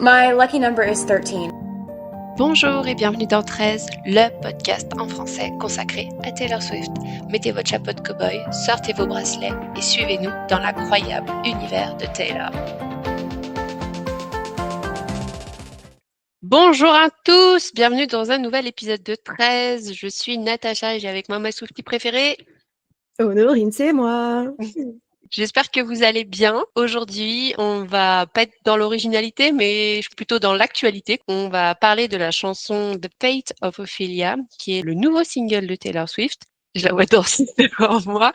My lucky number is 13. Bonjour et bienvenue dans 13, le podcast en français consacré à Taylor Swift. Mettez votre chapeau de cow-boy, sortez vos bracelets et suivez-nous dans l'incroyable univers de Taylor. Bonjour à tous, bienvenue dans un nouvel épisode de 13. Je suis Natacha et j'ai avec moi ma Swiftie préférée. Honorine, c'est moi. J'espère que vous allez bien. Aujourd'hui, on va pas être dans l'originalité, mais plutôt dans l'actualité. On va parler de la chanson The Fate of Ophelia, qui est le nouveau single de Taylor Swift. Je la vois danser devant moi,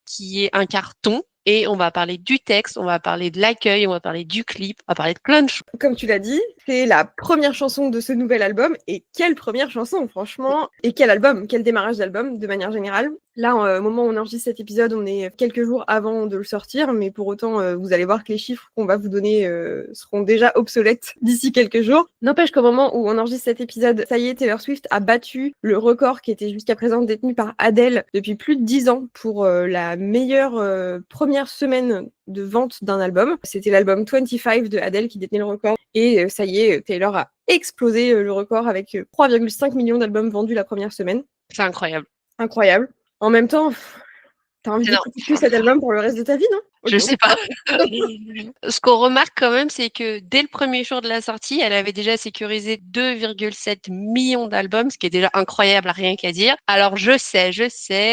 qui est un carton. Et on va parler du texte, on va parler de l'accueil, on va parler du clip, on va parler de plein de choses. Comme tu l'as dit, c'est la première chanson de ce nouvel album. Et quelle première chanson, franchement. Et quel album, quel démarrage d'album, de manière générale. Là, au moment où on enregistre cet épisode, on est quelques jours avant de le sortir. Mais pour autant, vous allez voir que les chiffres qu'on va vous donner seront déjà obsolètes d'ici quelques jours. N'empêche qu'au moment où on enregistre cet épisode, ça y est, Taylor Swift a battu le record qui était jusqu'à présent détenu par Adele depuis plus de 10 ans pour la meilleure première semaine de vente d'un album. C'était l'album 25 de Adele qui détenait le record. Et ça y est, Taylor a explosé le record avec 3,5 millions d'albums vendus la première semaine. C'est incroyable. Incroyable. En même temps, t'as envie d'écouter plus cet album pour le reste de ta vie, non? Je sais pas. Ce qu'on remarque quand même, c'est que dès le premier jour de la sortie, elle avait déjà sécurisé 2,7 millions d'albums, ce qui est déjà incroyable, rien qu'à dire. Alors je sais,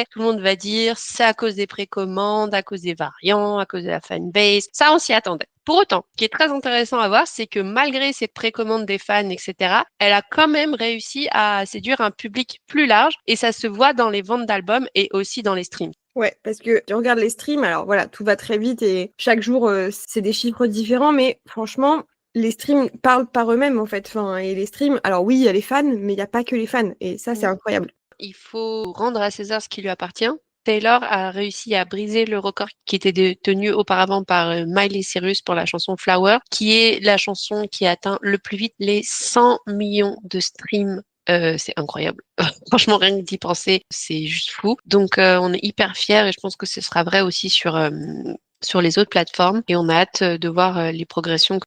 tout le monde va dire c'est à cause des précommandes, à cause des variants, à cause de la fanbase. Ça, on s'y attendait. Pour autant, ce qui est très intéressant à voir, c'est que malgré ces précommandes des fans, etc., elle a quand même réussi à séduire un public plus large et ça se voit dans les ventes d'albums et aussi dans les streams. Ouais, parce que tu regardes les streams, alors voilà, tout va très vite et chaque jour, c'est des chiffres différents, mais franchement, les streams parlent par eux-mêmes, en fait. Enfin, et les streams, alors oui, il y a les fans, mais il n'y a pas que les fans, et ça, c'est incroyable. Il faut rendre à César ce qui lui appartient. Taylor a réussi à briser le record qui était détenu auparavant par Miley Cyrus pour la chanson Flower, qui est la chanson qui atteint le plus vite les 100 millions de streams. C'est incroyable. Franchement, rien que d'y penser, c'est juste fou. Donc, on est hyper fiers et je pense que ce sera vrai aussi sur les autres plateformes. Et on a hâte de voir les progressions.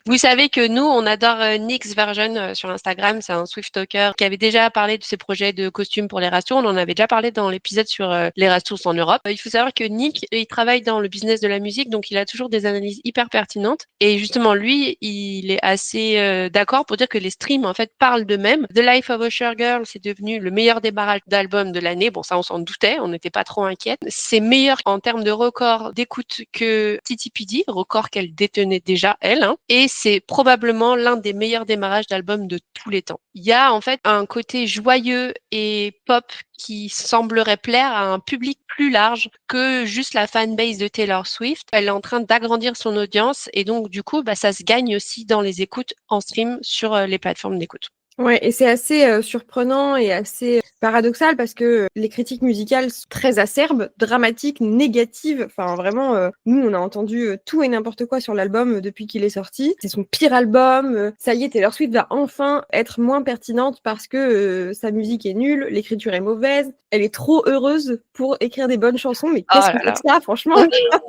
Vous savez que nous, on adore Nick's Version sur Instagram. C'est un Swiftalker qui avait déjà parlé de ses projets de costumes pour les Rastos. On en avait déjà parlé dans l'épisode sur les Rastos en Europe. Il faut savoir que Nick, il travaille dans le business de la musique, donc il a toujours des analyses hyper pertinentes. Et justement, lui, il est assez d'accord pour dire que les streams, en fait, parlent d'eux-mêmes. The Life of a Showgirl, c'est devenu le meilleur démarrage d'album de l'année. Bon, ça, on s'en doutait. On n'était pas trop inquiets. C'est meilleur en termes de record d'écoute que Titi Pidi, record qu'elle détenait déjà, elle. Et c'est probablement l'un des meilleurs démarrages d'albums de tous les temps. Il y a en fait un côté joyeux et pop qui semblerait plaire à un public plus large que juste la fanbase de Taylor Swift. Elle est en train d'agrandir son audience et donc du coup, ça se gagne aussi dans les écoutes en stream sur les plateformes d'écoute. Ouais, et c'est assez surprenant et assez paradoxal parce que les critiques musicales sont très acerbes, dramatiques, négatives. Enfin, vraiment, nous, on a entendu tout et n'importe quoi sur l'album depuis qu'il est sorti. C'est son pire album. Ça y est, Taylor Swift va enfin être moins pertinente parce que sa musique est nulle, l'écriture est mauvaise, elle est trop heureuse pour écrire des bonnes chansons. Mais qu'est-ce que c'est que ça, franchement?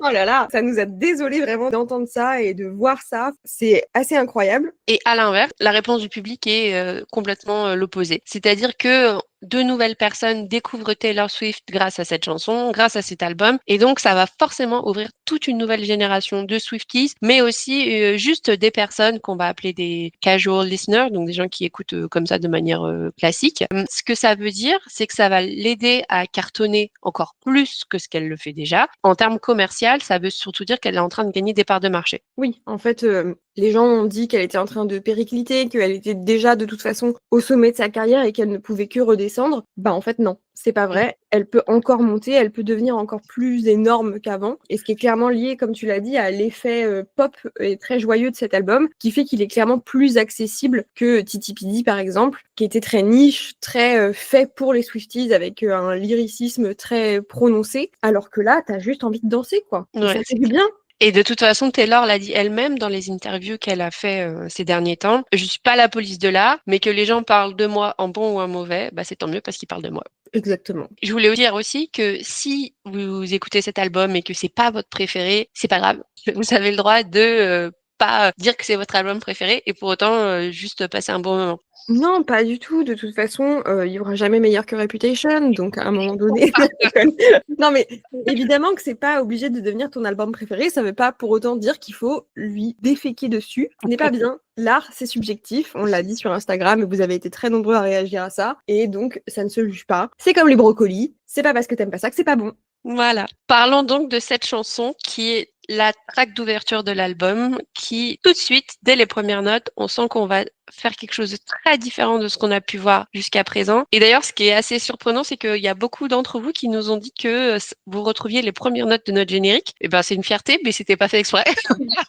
Oh là là, ça nous a désolé vraiment d'entendre ça et de voir ça. C'est assez incroyable. Et à l'inverse, la réponse du public est complètement l'opposé. C'est-à-dire que de nouvelles personnes découvrent Taylor Swift grâce à cette chanson, grâce à cet album. Et donc, ça va forcément ouvrir toute une nouvelle génération de Swifties, mais aussi juste des personnes qu'on va appeler des casual listeners, donc des gens qui écoutent comme ça de manière classique. Ce que ça veut dire, c'est que ça va l'aider à cartonner encore plus que ce qu'elle le fait déjà. En termes commercial, ça veut surtout dire qu'elle est en train de gagner des parts de marché. Oui, en fait, les gens ont dit qu'elle était en train de péricliter, qu'elle était déjà de toute façon au sommet de sa carrière et qu'elle ne pouvait que redescendre. Bah en fait non, c'est pas vrai. Elle peut encore monter, elle peut devenir encore plus énorme qu'avant. Et ce qui est clairement lié, comme tu l'as dit, à l'effet pop et très joyeux de cet album, qui fait qu'il est clairement plus accessible que Titi Pidi par exemple, qui était très niche, très fait pour les Swifties avec un lyricisme très prononcé. Alors que là, t'as juste envie de danser quoi. Et ça fait du bien. Et de toute façon, Taylor l'a dit elle-même dans les interviews qu'elle a fait ces derniers temps. Je suis pas la police de l'art, mais que les gens parlent de moi en bon ou en mauvais, c'est tant mieux parce qu'ils parlent de moi. Exactement. Je voulais vous dire aussi que si vous écoutez cet album et que c'est pas votre préféré, c'est pas grave. Vous avez le droit de pas dire que c'est votre album préféré et pour autant juste passer un bon moment. Non, pas du tout. De toute façon, il y aura jamais meilleur que Reputation, donc à un moment donné. Non, je déconne. Non, mais évidemment que c'est pas obligé de devenir ton album préféré. Ça veut pas pour autant dire qu'il faut lui déféquer dessus. Ce n'est pas bien. L'art, c'est subjectif. On l'a dit sur Instagram et vous avez été très nombreux à réagir à ça. Et donc, ça ne se juge pas. C'est comme les brocolis. C'est pas parce que t'aimes pas ça que c'est pas bon. Voilà. Parlons donc de cette chanson qui est la track d'ouverture de l'album, qui tout de suite, dès les premières notes, on sent qu'on va faire quelque chose de très différent de ce qu'on a pu voir jusqu'à présent. Et d'ailleurs, ce qui est assez surprenant, c'est qu'il y a beaucoup d'entre vous qui nous ont dit que vous retrouviez les premières notes de notre générique. Et ben, c'est une fierté, mais c'était pas fait exprès.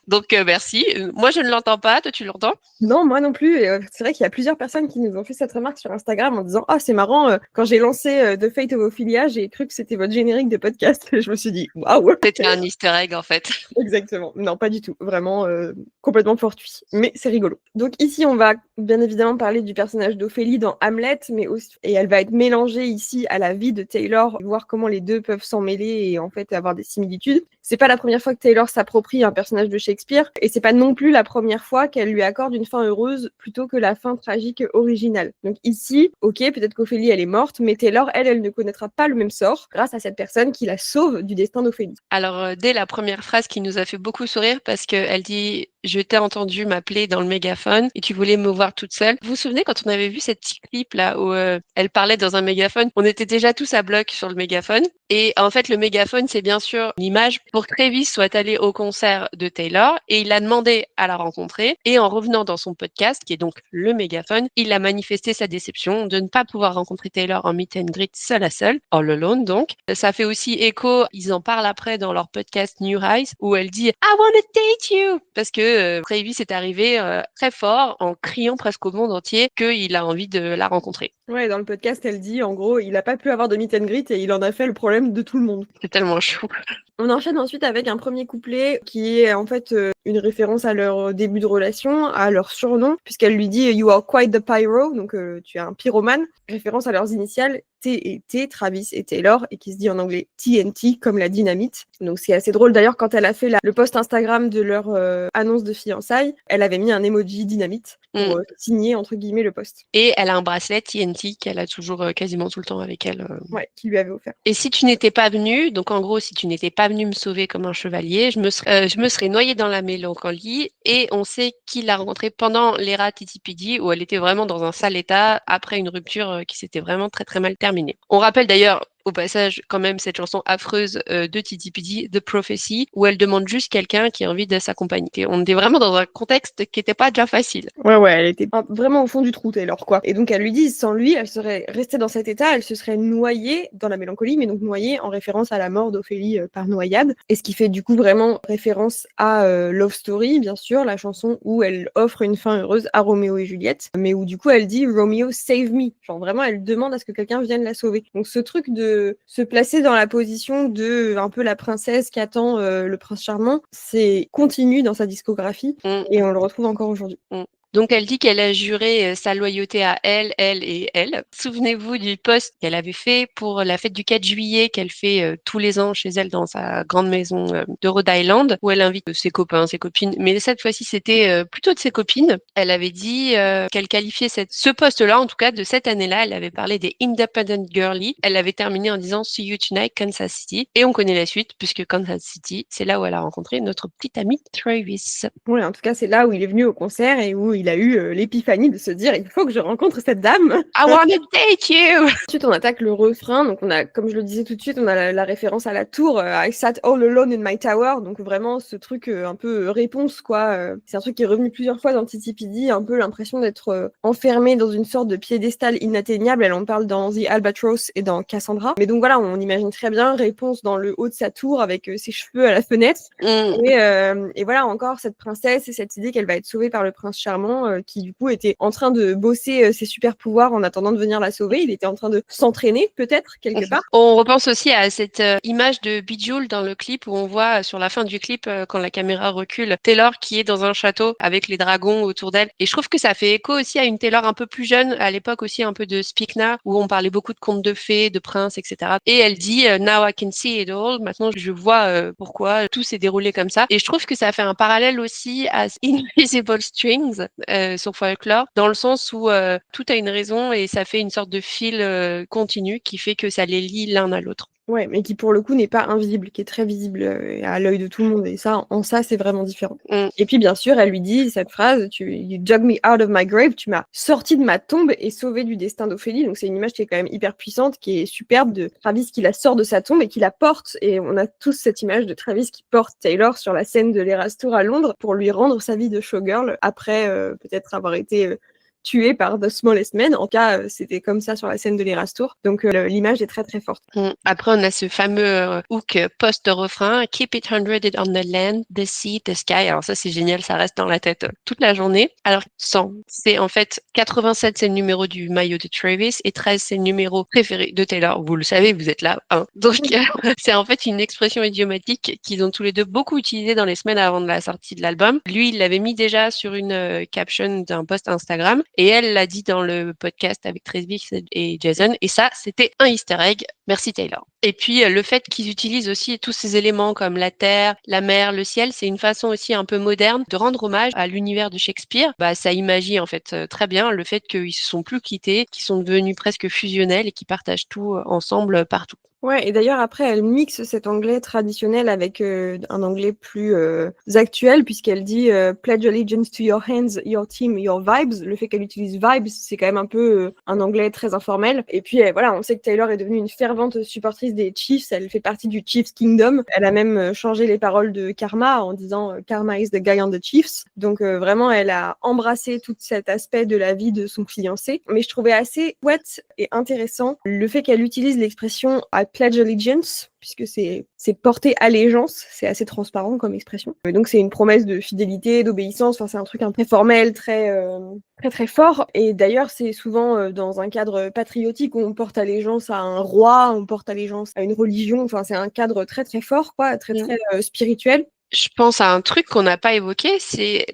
Donc, merci. Moi, je ne l'entends pas. Toi, tu l'entends? Non, moi non plus. Et, c'est vrai qu'il y a plusieurs personnes qui nous ont fait cette remarque sur Instagram en disant « Ah, c'est marrant, quand j'ai lancé The Fate of Ophelia, j'ai cru que c'était votre générique de podcast. » Et je me suis dit « Waouh !» C'était un easter egg, en fait. Exactement. Non, pas du tout. Vraiment complètement fortuit. Mais c'est rigolo. Donc ici, on va bien évidemment parler du personnage d'Ophélie dans Hamlet, mais aussi, et elle va être mélangée ici à la vie de Taylor, voir comment les deux peuvent s'en mêler et en fait avoir des similitudes. C'est pas la première fois que Taylor s'approprie un personnage de Shakespeare, et c'est pas non plus la première fois qu'elle lui accorde une fin heureuse plutôt que la fin tragique originale. Donc ici, ok, peut-être qu'Ophélie elle est morte, mais Taylor, elle ne connaîtra pas le même sort grâce à cette personne qui la sauve du destin d'Ophélie. Alors, dès la première phrase qui nous a fait beaucoup sourire parce qu'elle dit « Je t'ai entendu m'appeler dans le mégaphone et tu voulais me voir toute seule ». Vous vous souvenez quand on avait vu cette petite clip là où elle parlait dans un mégaphone, on était déjà tous à bloc sur le mégaphone. Et en fait, le mégaphone, c'est bien sûr l'image pour que Travis soit allé au concert de Taylor et il a demandé à la rencontrer. Et en revenant dans son podcast, qui est donc le mégaphone, il a manifesté sa déception de ne pas pouvoir rencontrer Taylor en meet and greet seul à seul, all alone donc. Ça fait aussi écho, ils en parlent après dans leur podcast New Highs, où elle dit « I wanna date you » parce que Travis est arrivé très fort en criant presque au monde entier qu'il a envie de la rencontrer. Ouais, dans le podcast, elle dit, en gros, il a pas pu avoir de meet and greet et il en a fait le problème de tout le monde. C'est tellement chou. On enchaîne ensuite avec un premier couplet qui est en fait une référence à leur début de relation, à leur surnom, puisqu'elle lui dit « You are quite the pyro », donc tu es un pyromane, référence à leurs initiales T et T, Travis et Taylor, et qui se dit en anglais TNT, comme la dynamite. Donc c'est assez drôle d'ailleurs, quand elle a fait le post Instagram de leur annonce de fiançailles, elle avait mis un emoji dynamite pour signer entre guillemets le post. Et elle a un bracelet TNT qu'elle a toujours quasiment tout le temps avec elle. Ouais, qui lui avait offert. Et si tu n'étais pas venu, donc en gros, si tu n'étais pas venu me sauver comme un chevalier, je me serais noyée dans la mélancolie. Et on sait qui l'a rencontrée pendant l'ère Titi où elle était vraiment dans un sale état après une rupture qui s'était vraiment très très mal terminée. On rappelle d'ailleurs au passage quand même cette chanson affreuse de Titi Pidi, The Prophecy, où elle demande juste quelqu'un qui a envie de s'accompagner. On était vraiment dans un contexte qui n'était pas déjà facile. Ouais, elle était vraiment au fond du trou, Taylor, quoi. Et donc elle lui dit, sans lui, elle serait restée dans cet état, elle se serait noyée dans la mélancolie, mais donc noyée en référence à la mort d'Ophélie par noyade. Et ce qui fait du coup vraiment référence à Love Story, bien sûr, la chanson où elle offre une fin heureuse à Roméo et Juliette, mais où du coup elle dit Romeo save me. Genre vraiment, elle demande à ce que quelqu'un vienne la sauver. Donc ce truc de se placer dans la position de un peu la princesse qui attend le prince charmant, c'est continu dans sa discographie et on le retrouve encore aujourd'hui. Donc, elle dit qu'elle a juré sa loyauté à elle et elle. Souvenez-vous du post qu'elle avait fait pour la fête du 4 juillet qu'elle fait tous les ans chez elle dans sa grande maison de Rhode Island, où elle invite ses copains, ses copines. Mais cette fois-ci, c'était plutôt de ses copines. Elle avait dit qu'elle qualifiait ce post-là, en tout cas de cette année-là, elle avait parlé des Independent Girly. Elle avait terminé en disant « See you tonight, Kansas City ». Et on connaît la suite, puisque Kansas City, c'est là où elle a rencontré notre petit ami Travis. Oui, en tout cas, c'est là où il est venu au concert et où il a eu l'épiphanie de se dire il faut que je rencontre cette dame. I wanna date you. Ensuite, on attaque le refrain. Donc, on a, comme je le disais tout de suite, on a la référence à la tour. I sat all alone in my tower. Donc, vraiment, ce truc un peu réponse, quoi. C'est un truc qui est revenu plusieurs fois dans Titi Pidi. Un peu l'impression d'être enfermée dans une sorte de piédestal inatteignable. Elle en parle dans The Albatross et dans Cassandra. Mais donc, voilà, on imagine très bien réponse dans le haut de sa tour avec ses cheveux à la fenêtre. Et voilà, encore cette princesse et cette idée qu'elle va être sauvée par le prince charmant avant, qui du coup était en train de bosser ses super pouvoirs en attendant de venir la sauver. Il était en train de s'entraîner peut-être quelque part. On repense aussi à cette image de Bejeweled dans le clip où on voit sur la fin du clip quand la caméra recule Taylor qui est dans un château avec les dragons autour d'elle. Et je trouve que ça fait écho aussi à une Taylor un peu plus jeune, à l'époque aussi un peu de Speak Now où on parlait beaucoup de contes de fées, de princes, etc. Et elle dit Now I can see it all. Maintenant je vois pourquoi tout s'est déroulé comme ça. Et je trouve que ça fait un parallèle aussi à Invisible Strings sur Folklore dans le sens où tout a une raison et ça fait une sorte de fil continu qui fait que ça les lie l'un à l'autre. Ouais, mais qui pour le coup n'est pas invisible, qui est très visible à l'œil de tout le monde. Et ça, en ça, c'est vraiment différent. Et puis bien sûr, elle lui dit cette phrase, You dug me out of my grave, tu m'as sorti de ma tombe et sauvé du destin d'Ophélie. Donc c'est une image qui est quand même hyper puissante, qui est superbe de Travis qui la sort de sa tombe et qui la porte. Et on a tous cette image de Travis qui porte Taylor sur la scène de l'Eras Tour à Londres pour lui rendre sa vie de showgirl après peut-être avoir été tué par The Smallest Man. En tout cas, c'était comme ça sur la scène de l'Eras Tour. Donc l'image est très très forte. Après, on a ce fameux hook post-refrain Keep it 100 on the land, the sea, the sky. Alors ça, c'est génial, ça reste dans la tête toute la journée. Alors 100, c'est en fait 87, c'est le numéro du maillot de Travis et 13, c'est le numéro préféré de Taylor. Vous le savez, vous êtes là. Hein. Donc c'est en fait une expression idiomatique qu'ils ont tous les deux beaucoup utilisée dans les semaines avant de la sortie de l'album. Lui, il l'avait mis déjà sur une caption d'un post Instagram et elle l'a dit dans le podcast avec Travis et Jason. Et ça, c'était un easter egg. Merci Taylor. Et puis le fait qu'ils utilisent aussi tous ces éléments comme la terre, la mer, le ciel, c'est une façon aussi un peu moderne de rendre hommage à l'univers de Shakespeare. Ça imagine en fait très bien le fait qu'ils se sont plus quittés, qu'ils sont devenus presque fusionnels et qu'ils partagent tout ensemble partout. Ouais, et d'ailleurs, après, elle mixe cet anglais traditionnel avec un anglais plus actuel, puisqu'elle dit Pledge allegiance to your hands, your team, your vibes. Le fait qu'elle utilise vibes, c'est quand même un peu un anglais très informel. Et puis, voilà, on sait que Taylor est devenue une fervente supportrice des Chiefs. Elle fait partie du Chiefs Kingdom. Elle a même changé les paroles de Karma en disant Karma is the guy on the Chiefs. Donc, vraiment, elle a embrassé tout cet aspect de la vie de son fiancé. Mais je trouvais assez chouette et intéressant le fait qu'elle utilise l'expression Pledge Allegiance, puisque c'est porter allégeance, c'est assez transparent comme expression. Donc c'est une promesse de fidélité, d'obéissance, enfin c'est un truc un peu formel, très très fort. Et d'ailleurs c'est souvent dans un cadre patriotique où on porte allégeance à un roi, on porte allégeance à une religion, enfin c'est un cadre très très fort, quoi, très très spirituel. Je pense à un truc qu'on n'a pas évoqué, c'est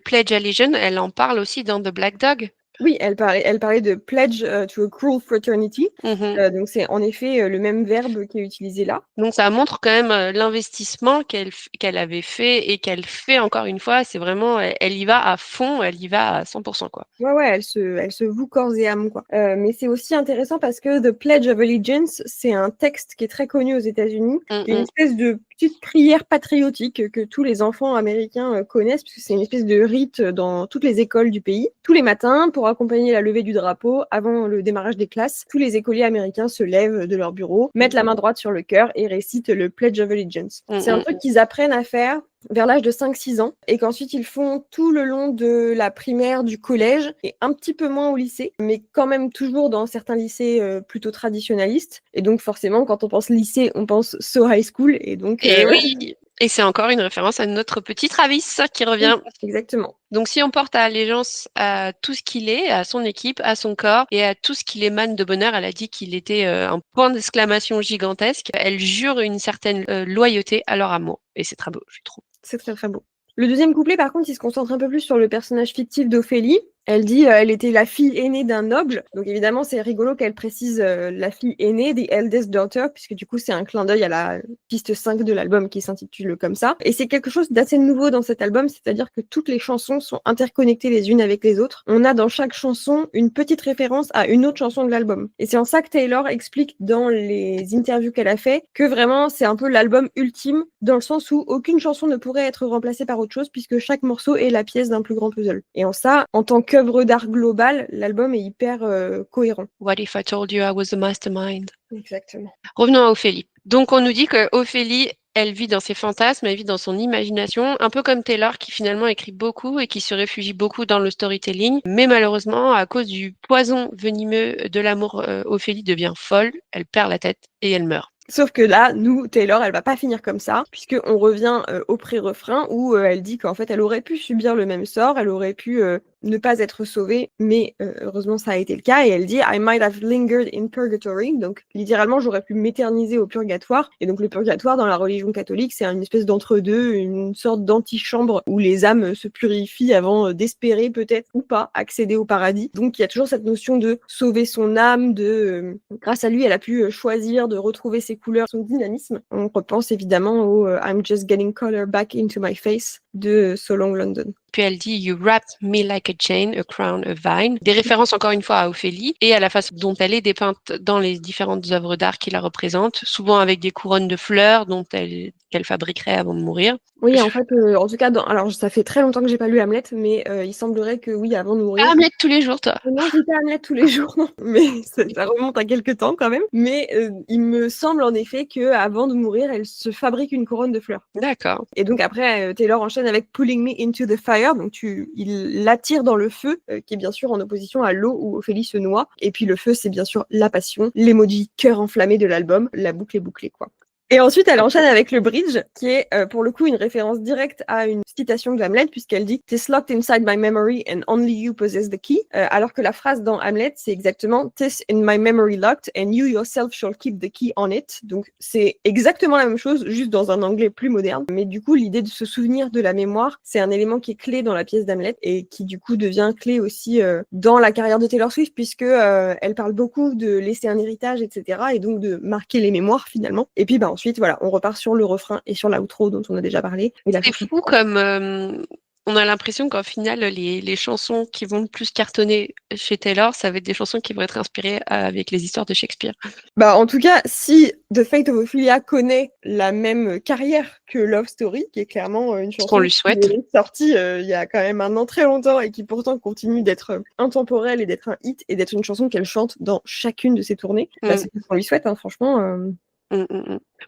Pledge Allegiance, elle en parle aussi dans The Black Dog. Oui, elle parlait de pledge to a cruel fraternity. Donc c'est en effet le même verbe qui est utilisé là. Donc ça montre quand même l'investissement qu'elle avait fait et qu'elle fait encore une fois. C'est vraiment, elle y va à fond, elle y va à 100%, quoi. Ouais, elle se voue corps et âme, quoi. Mais c'est aussi intéressant parce que The Pledge of Allegiance, c'est un texte qui est très connu aux États-Unis. Une espèce de petite prière patriotique que tous les enfants américains connaissent, puisque c'est une espèce de rite dans toutes les écoles du pays. Tous les matins, pour accompagner la levée du drapeau, avant le démarrage des classes, tous les écoliers américains se lèvent de leur bureau, mettent la main droite sur le cœur et récitent le Pledge of Allegiance. C'est un truc qu'ils apprennent à faire vers l'âge de 5-6 ans, et qu'ensuite ils font tout le long de la primaire, du collège, et un petit peu moins au lycée, mais quand même toujours dans certains lycées plutôt traditionnalistes. Et donc forcément, quand on pense lycée, on pense So High School, et donc... Et oui, et c'est encore une référence à notre petit Travis qui revient. Exactement. Donc si on porte allégeance à tout ce qu'il est, à son équipe, à son corps et à tout ce qu'il émane de bonheur, elle a dit qu'il était un point d'exclamation gigantesque, elle jure une certaine loyauté à leur amour. Et c'est très beau, je trouve. C'est très très beau. Le deuxième couplet, par contre, il se concentre un peu plus sur le personnage fictif d'Ophélie. Elle dit elle était la fille aînée d'un noble. Donc évidemment, c'est rigolo qu'elle précise la fille aînée, the eldest daughter, puisque du coup, c'est un clin d'œil à la piste 5 de l'album qui s'intitule comme ça. Et c'est quelque chose d'assez nouveau dans cet album, c'est-à-dire que toutes les chansons sont interconnectées les unes avec les autres. On a dans chaque chanson une petite référence à une autre chanson de l'album. Et c'est en ça que Taylor explique dans les interviews qu'elle a fait que vraiment, c'est un peu l'album ultime, dans le sens où aucune chanson ne pourrait être remplacée par autre chose, puisque chaque morceau est la pièce d'un plus grand puzzle. Et en ça, en tant qu'œuvre d'art globale, l'album est hyper cohérent. What if I told you I was the mastermind? Exactement. Revenons à Ophélie. Donc on nous dit que Ophélie, elle vit dans ses fantasmes, elle vit dans son imagination, un peu comme Taylor qui finalement écrit beaucoup et qui se réfugie beaucoup dans le storytelling. Mais malheureusement, à cause du poison venimeux de l'amour, Ophélie devient folle, elle perd la tête et elle meurt. Sauf que là, nous, Taylor, elle va pas finir comme ça, puisqu'on revient au pré-refrain où elle dit qu'en fait, elle aurait pu subir le même sort, elle aurait pu ne pas être sauvée, mais heureusement ça a été le cas. Et elle dit I might have lingered in purgatory. Donc littéralement, j'aurais pu m'éterniser au purgatoire. Et donc le purgatoire dans la religion catholique, c'est une espèce d'entre-deux, une sorte d'antichambre où les âmes se purifient avant d'espérer peut-être ou pas accéder au paradis. Donc il y a toujours cette notion de sauver son âme, de grâce à lui, elle a pu choisir de retrouver ses couleurs, son dynamisme. On repense évidemment au I'm just getting color back into my face de So Long London. Puis elle dit You wrapped me like a chain, a crown, a vine. Des références encore une fois à Ophélie et à la façon dont elle est dépeinte dans les différentes œuvres d'art qui la représentent, souvent avec des couronnes de fleurs qu'elle fabriquerait avant de mourir. Oui, en fait, en tout cas, alors ça fait très longtemps que j'ai pas lu Hamlet, mais il semblerait que oui, avant de mourir. Hamlet tous les jours, toi. Non, je lis pas Hamlet tous les jours, non. Mais ça remonte à quelques temps quand même. Mais il me semble en effet que avant de mourir, elle se fabrique une couronne de fleurs. D'accord. Et donc après, Taylor enchaîne avec Pulling Me into the Fire. Donc il l'attire dans le feu, qui est bien sûr en opposition à l'eau où Ophélie se noie. Et puis le feu, c'est bien sûr la passion, l'emoji cœur enflammé de l'album. La boucle est bouclée, quoi. Et ensuite, elle enchaîne avec le bridge, qui est pour le coup une référence directe à une citation de Hamlet, puisqu'elle dit "Tis locked inside my memory and only you possess the key", alors que la phrase dans Hamlet, c'est exactement "Tis in my memory locked and you yourself shall keep the key on it". Donc c'est exactement la même chose, juste dans un anglais plus moderne. Mais du coup, l'idée de se souvenir de la mémoire, c'est un élément qui est clé dans la pièce d'Hamlet et qui du coup devient clé aussi dans la carrière de Taylor Swift, puisque elle parle beaucoup de laisser un héritage, etc. et donc de marquer les mémoires finalement. Et puis ensuite, voilà, on repart sur le refrain et sur l'outro dont on a déjà parlé. C'est fou comme on a l'impression qu'en final, les chansons qui vont le plus cartonner chez Taylor, ça va être des chansons qui vont être inspirées avec les histoires de Shakespeare. En tout cas, si The Fate of Ophelia connaît la même carrière que Love Story, qui est clairement une chanson qu'on lui souhaite, qui est sortie il y a quand même maintenant très longtemps et qui pourtant continue d'être intemporelle et d'être un hit et d'être une chanson qu'elle chante dans chacune de ses tournées, c'est ce qu'on lui souhaite, hein, franchement.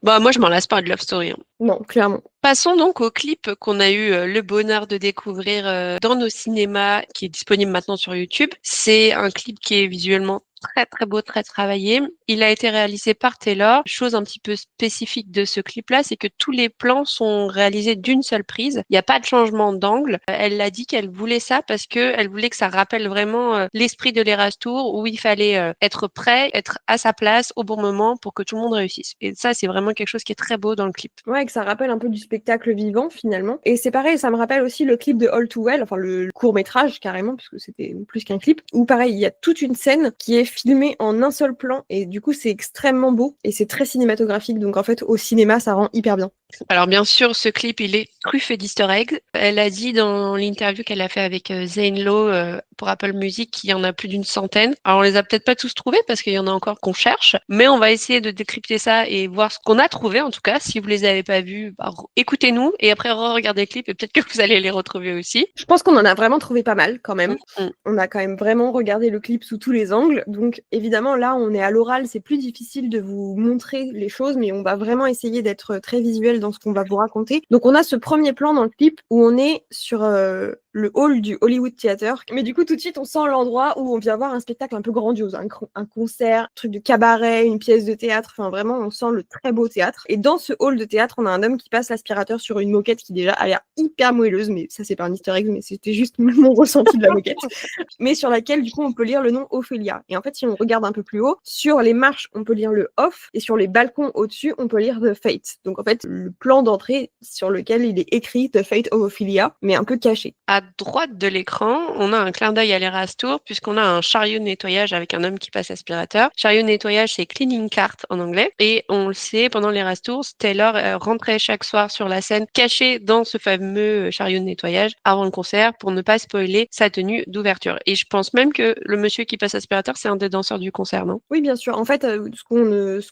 Moi, je m'en lasse pas de Love Story. Hein. Non, clairement. Passons donc au clip qu'on a eu le bonheur de découvrir dans nos cinémas, qui est disponible maintenant sur YouTube. C'est un clip qui est visuellement très très beau, très travaillé. Il a été réalisé par Taylor. Chose un petit peu spécifique de ce clip-là, c'est que tous les plans sont réalisés d'une seule prise. Il n'y a pas de changement d'angle. Elle a dit qu'elle voulait ça parce que elle voulait que ça rappelle vraiment l'esprit de l'Eras Tour où il fallait être prêt, être à sa place au bon moment pour que tout le monde réussisse. Et ça, c'est vraiment quelque chose qui est très beau dans le clip. Ouais, que ça rappelle un peu du spectacle vivant finalement. Et c'est pareil, ça me rappelle aussi le clip de All Too Well, enfin le court-métrage carrément, puisque c'était plus qu'un clip, où pareil, il y a toute une scène qui est filmée en un seul plan et du coup c'est extrêmement beau et c'est très cinématographique, donc en fait au cinéma ça rend hyper bien. Alors bien sûr, ce clip, il est truffé d'easter eggs. Elle a dit dans l'interview qu'elle a fait avec Zane Lowe pour Apple Music qu'il y en a plus d'une centaine. Alors on les a peut-être pas tous trouvés parce qu'il y en a encore qu'on cherche, mais on va essayer de décrypter ça et voir ce qu'on a trouvé en tout cas. Si vous les avez pas vus, écoutez-nous et après regardez le clip et peut-être que vous allez les retrouver aussi. Je pense qu'on en a vraiment trouvé pas mal quand même. On a quand même vraiment regardé le clip sous tous les angles. Donc évidemment là on est à l'oral, c'est plus difficile de vous montrer les choses, mais on va vraiment essayer d'être très visuel dans ce qu'on va vous raconter. Donc on a ce premier plan dans le clip où on est sur le hall du Hollywood Theater. Mais du coup tout de suite on sent l'endroit où on vient voir un spectacle un peu grandiose, un concert, un truc de cabaret, une pièce de théâtre, enfin vraiment on sent le très beau théâtre. Et dans ce hall de théâtre on a un homme qui passe l'aspirateur sur une moquette qui déjà a l'air hyper moelleuse, mais ça c'est pas un easter egg, mais c'était juste mon ressenti de la moquette. Mais sur laquelle du coup on peut lire le nom Ophélia. Et en fait si on regarde un peu plus haut, sur les marches on peut lire le off et sur les balcons au-dessus on peut lire The Fate. Donc en fait le plan d'entrée sur lequel il est écrit The Fate of Ophelia, mais un peu caché. À droite de l'écran, on a un clin d'œil à l'Eras Tour puisqu'on a un chariot de nettoyage avec un homme qui passe aspirateur. Chariot de nettoyage, c'est cleaning cart en anglais. Et on le sait, pendant l'Eras Tour, Taylor rentrait chaque soir sur la scène cachée dans ce fameux chariot de nettoyage avant le concert pour ne pas spoiler sa tenue d'ouverture. Et je pense même que le monsieur qui passe aspirateur, c'est un des danseurs du concert, non? Oui, bien sûr. En fait, ce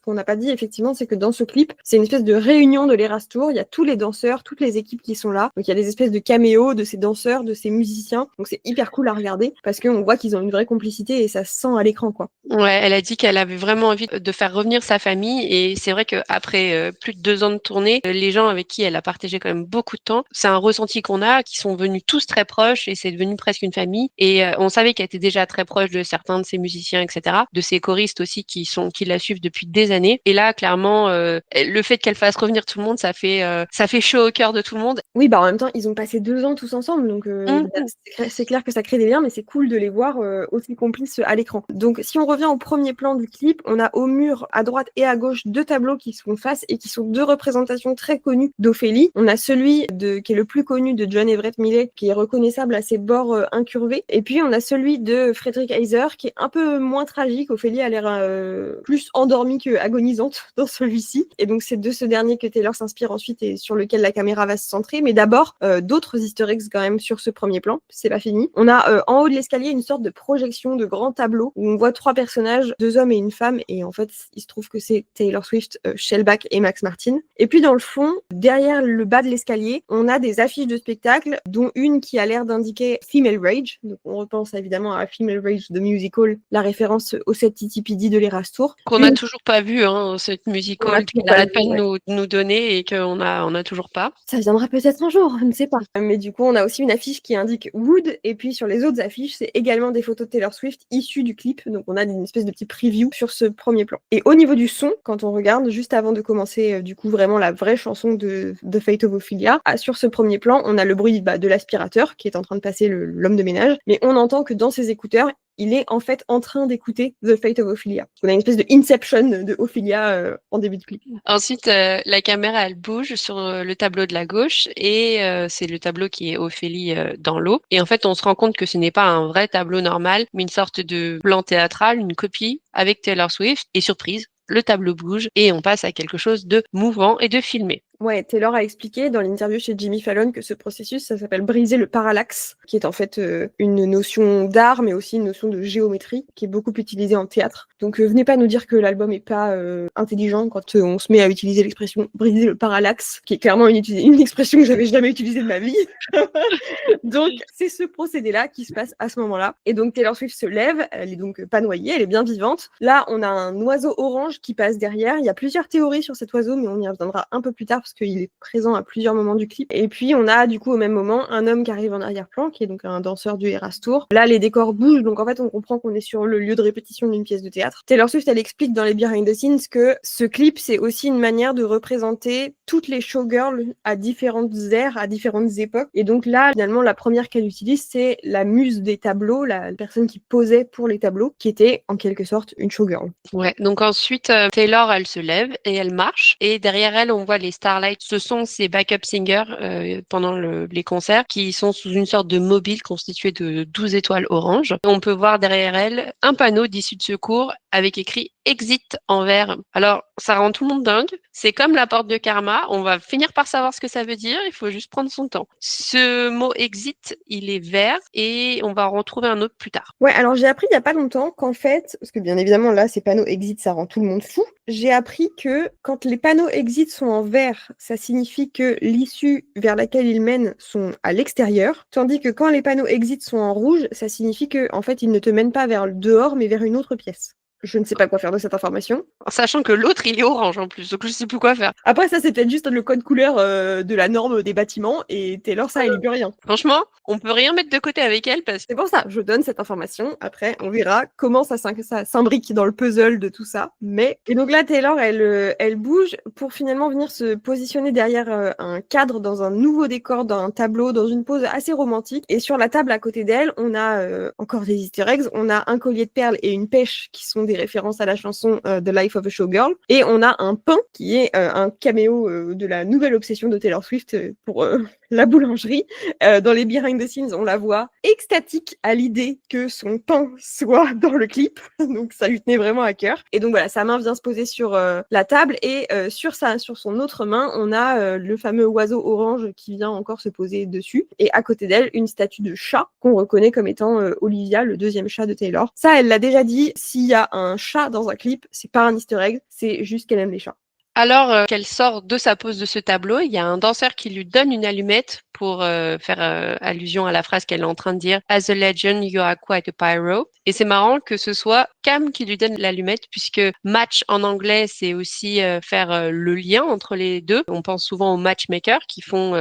qu'on n'a pas dit, effectivement, c'est que dans ce clip, c'est une espèce de réunion de l'Eras Tour. Il y a tous les danseurs, toutes les équipes qui sont là. Donc, il y a des espèces de caméos de ces danseurs, de ces musiciens. Donc, c'est hyper cool à regarder parce qu'on voit qu'ils ont une vraie complicité et ça se sent à l'écran, quoi. Ouais, elle a dit qu'elle avait vraiment envie de faire revenir sa famille et c'est vrai qu'après plus de 2 ans de tournée, les gens avec qui elle a partagé quand même beaucoup de temps, c'est un ressenti qu'on a, qui sont venus tous très proches et c'est devenu presque une famille. Et on savait qu'elle était déjà très proche de certains de ses musiciens, etc., de ses choristes aussi qui la suivent depuis des années. Et là, clairement, le fait qu'elle fasse revenir tout le monde, ça fait chaud au cœur de tout le monde. Oui, en même temps, ils ont passé 2 ans tous ensemble, donc Donc c'est clair que ça crée des liens, mais c'est cool de les voir aussi complices à l'écran. Donc si on revient au premier plan du clip, on a au mur à droite et à gauche 2 tableaux qui se font face et qui sont 2 représentations très connues d'Ophélie. On a celui qui est le plus connu de John Everett Millais, qui est reconnaissable à ses bords incurvés. Et puis on a celui de Frederick Heiser, qui est un peu moins tragique. Ophélie a l'air plus endormie que agonisante dans celui-ci. Et donc c'est de ce dernier que Taylor s'inspire ensuite et sur lequel la caméra va se centrer. Mais d'abord, d'autres easter eggs quand même sur ce premier plan. C'est pas fini. On a en haut de l'escalier une sorte de projection de grand tableau où on voit 3 personnages, 2 hommes et une femme. Et en fait, il se trouve que c'est Taylor Swift, Shellback et Max Martin. Et puis dans le fond, derrière le bas de l'escalier, on a des affiches de spectacle, dont une qui a l'air d'indiquer Female Rage. Donc on repense évidemment à Female Rage The Musical, la référence au set TTPD de l'Eras Tour. Qu'on n'a toujours pas vu, hein, cette musical qu'il n'arrête pas de nous donner et qu'on a toujours pas. Ça viendra peut-être un jour, je ne sais pas. Mais du coup, on a aussi une affiche qui indique Wood, et puis sur les autres affiches, c'est également des photos de Taylor Swift issues du clip. Donc on a une espèce de petit preview sur ce premier plan. Et au niveau du son, quand on regarde, juste avant de commencer du coup vraiment la vraie chanson de The Fate of Ophelia, sur ce premier plan, on a le bruit de l'aspirateur qui est en train de passer l'homme de ménage, mais on entend que dans ses écouteurs, il est en fait en train d'écouter The Fate of Ophelia. On a une espèce de Inception de Ophelia en début de clip. Ensuite, la caméra, elle bouge sur le tableau de la gauche et c'est le tableau qui est Ophélie dans l'eau. Et en fait, on se rend compte que ce n'est pas un vrai tableau normal, mais une sorte de plan théâtral, une copie avec Taylor Swift. Et surprise, le tableau bouge et on passe à quelque chose de mouvant et de filmé. Ouais, Taylor a expliqué dans l'interview chez Jimmy Fallon que ce processus, ça s'appelle briser le parallaxe, qui est en fait une notion d'art, mais aussi une notion de géométrie, qui est beaucoup utilisée en théâtre. Donc venez pas nous dire que l'album est pas intelligent quand on se met à utiliser l'expression briser le parallaxe, qui est clairement une expression que j'avais jamais utilisée de ma vie. Donc c'est ce procédé-là qui se passe à ce moment-là. Et donc Taylor Swift se lève, elle est donc pas noyée, elle est bien vivante. Là, on a un oiseau orange qui passe derrière. Il y a plusieurs théories sur cet oiseau, mais on y reviendra un peu plus tard parce qu'il est présent à plusieurs moments du clip. Et puis on a du coup au même moment un homme qui arrive en arrière-plan, qui est donc un danseur du Eras Tour. Là, les décors bougent, donc en fait on comprend qu'on est sur le lieu de répétition d'une pièce de théâtre. Taylor Swift, elle explique dans les behind the scenes que ce clip, c'est aussi une manière de représenter toutes les showgirls à différentes ères, à différentes époques. Et donc là, finalement, la première qu'elle utilise, c'est la muse des tableaux, la personne qui posait pour les tableaux, qui était en quelque sorte une showgirl. Ouais, donc ensuite, Taylor, elle se lève et elle marche. Et derrière elle, on voit les Starlights. Ce sont ses backup singers pendant les concerts qui sont sous une sorte de mobile constitué de 12 étoiles oranges. On peut voir derrière elle un panneau d'issue de secours avec écrit Exit en vert. Alors, ça rend tout le monde dingue. C'est comme la porte de karma. On va finir par savoir ce que ça veut dire. Il faut juste prendre son temps. Ce mot exit, il est vert et on va en retrouver un autre plus tard. Ouais, alors j'ai appris il y a pas longtemps qu'en fait, parce que bien évidemment là, ces panneaux exit, ça rend tout le monde fou. J'ai appris que quand les panneaux exit sont en vert, ça signifie que l'issue vers laquelle ils mènent sont à l'extérieur, tandis que quand les panneaux exit sont en rouge, ça signifie que en fait, ils ne te mènent pas vers le dehors, mais vers une autre pièce. Je ne sais pas quoi faire de cette information. En sachant que l'autre, il est orange en plus, donc je sais plus quoi faire. Après, ça, c'est peut-être juste le code couleur de la norme des bâtiments, et Taylor, ça, elle y peut rien. Franchement, on peut rien mettre de côté avec elle parce que C'est pour ça, je donne cette information. Après, on verra comment ça s'imbrique dans le puzzle de tout ça. Et donc là, Taylor, elle bouge pour finalement venir se positionner derrière un cadre dans un nouveau décor, dans un tableau, dans une pose assez romantique. Et sur la table à côté d'elle, on a encore des easter eggs. On a un collier de perles et une pêche qui sont des références à la chanson The Life of a Showgirl. Et on a un pain qui est un caméo de la nouvelle obsession de Taylor Swift pour la boulangerie. Dans les behind the scenes, on la voit extatique à l'idée que son pain soit dans le clip. Donc ça lui tenait vraiment à cœur. Et donc voilà, sa main vient se poser sur la table et sur son autre main, on a le fameux oiseau orange qui vient encore se poser dessus. Et à côté d'elle, une statue de chat qu'on reconnaît comme étant Olivia, le deuxième chat de Taylor. Ça, elle l'a déjà dit, s'il y a un chat dans un clip, c'est pas un easter egg, c'est juste qu'elle aime les chats. alors qu'elle sort de sa pose de ce tableau, il y a un danseur qui lui donne une allumette pour faire allusion à la phrase qu'elle est en train de dire « As a legend, you are quite a pyro ». Et c'est marrant que ce soit Cam qui lui donne l'allumette puisque match en anglais, c'est aussi faire le lien entre les deux. On pense souvent aux matchmakers qui font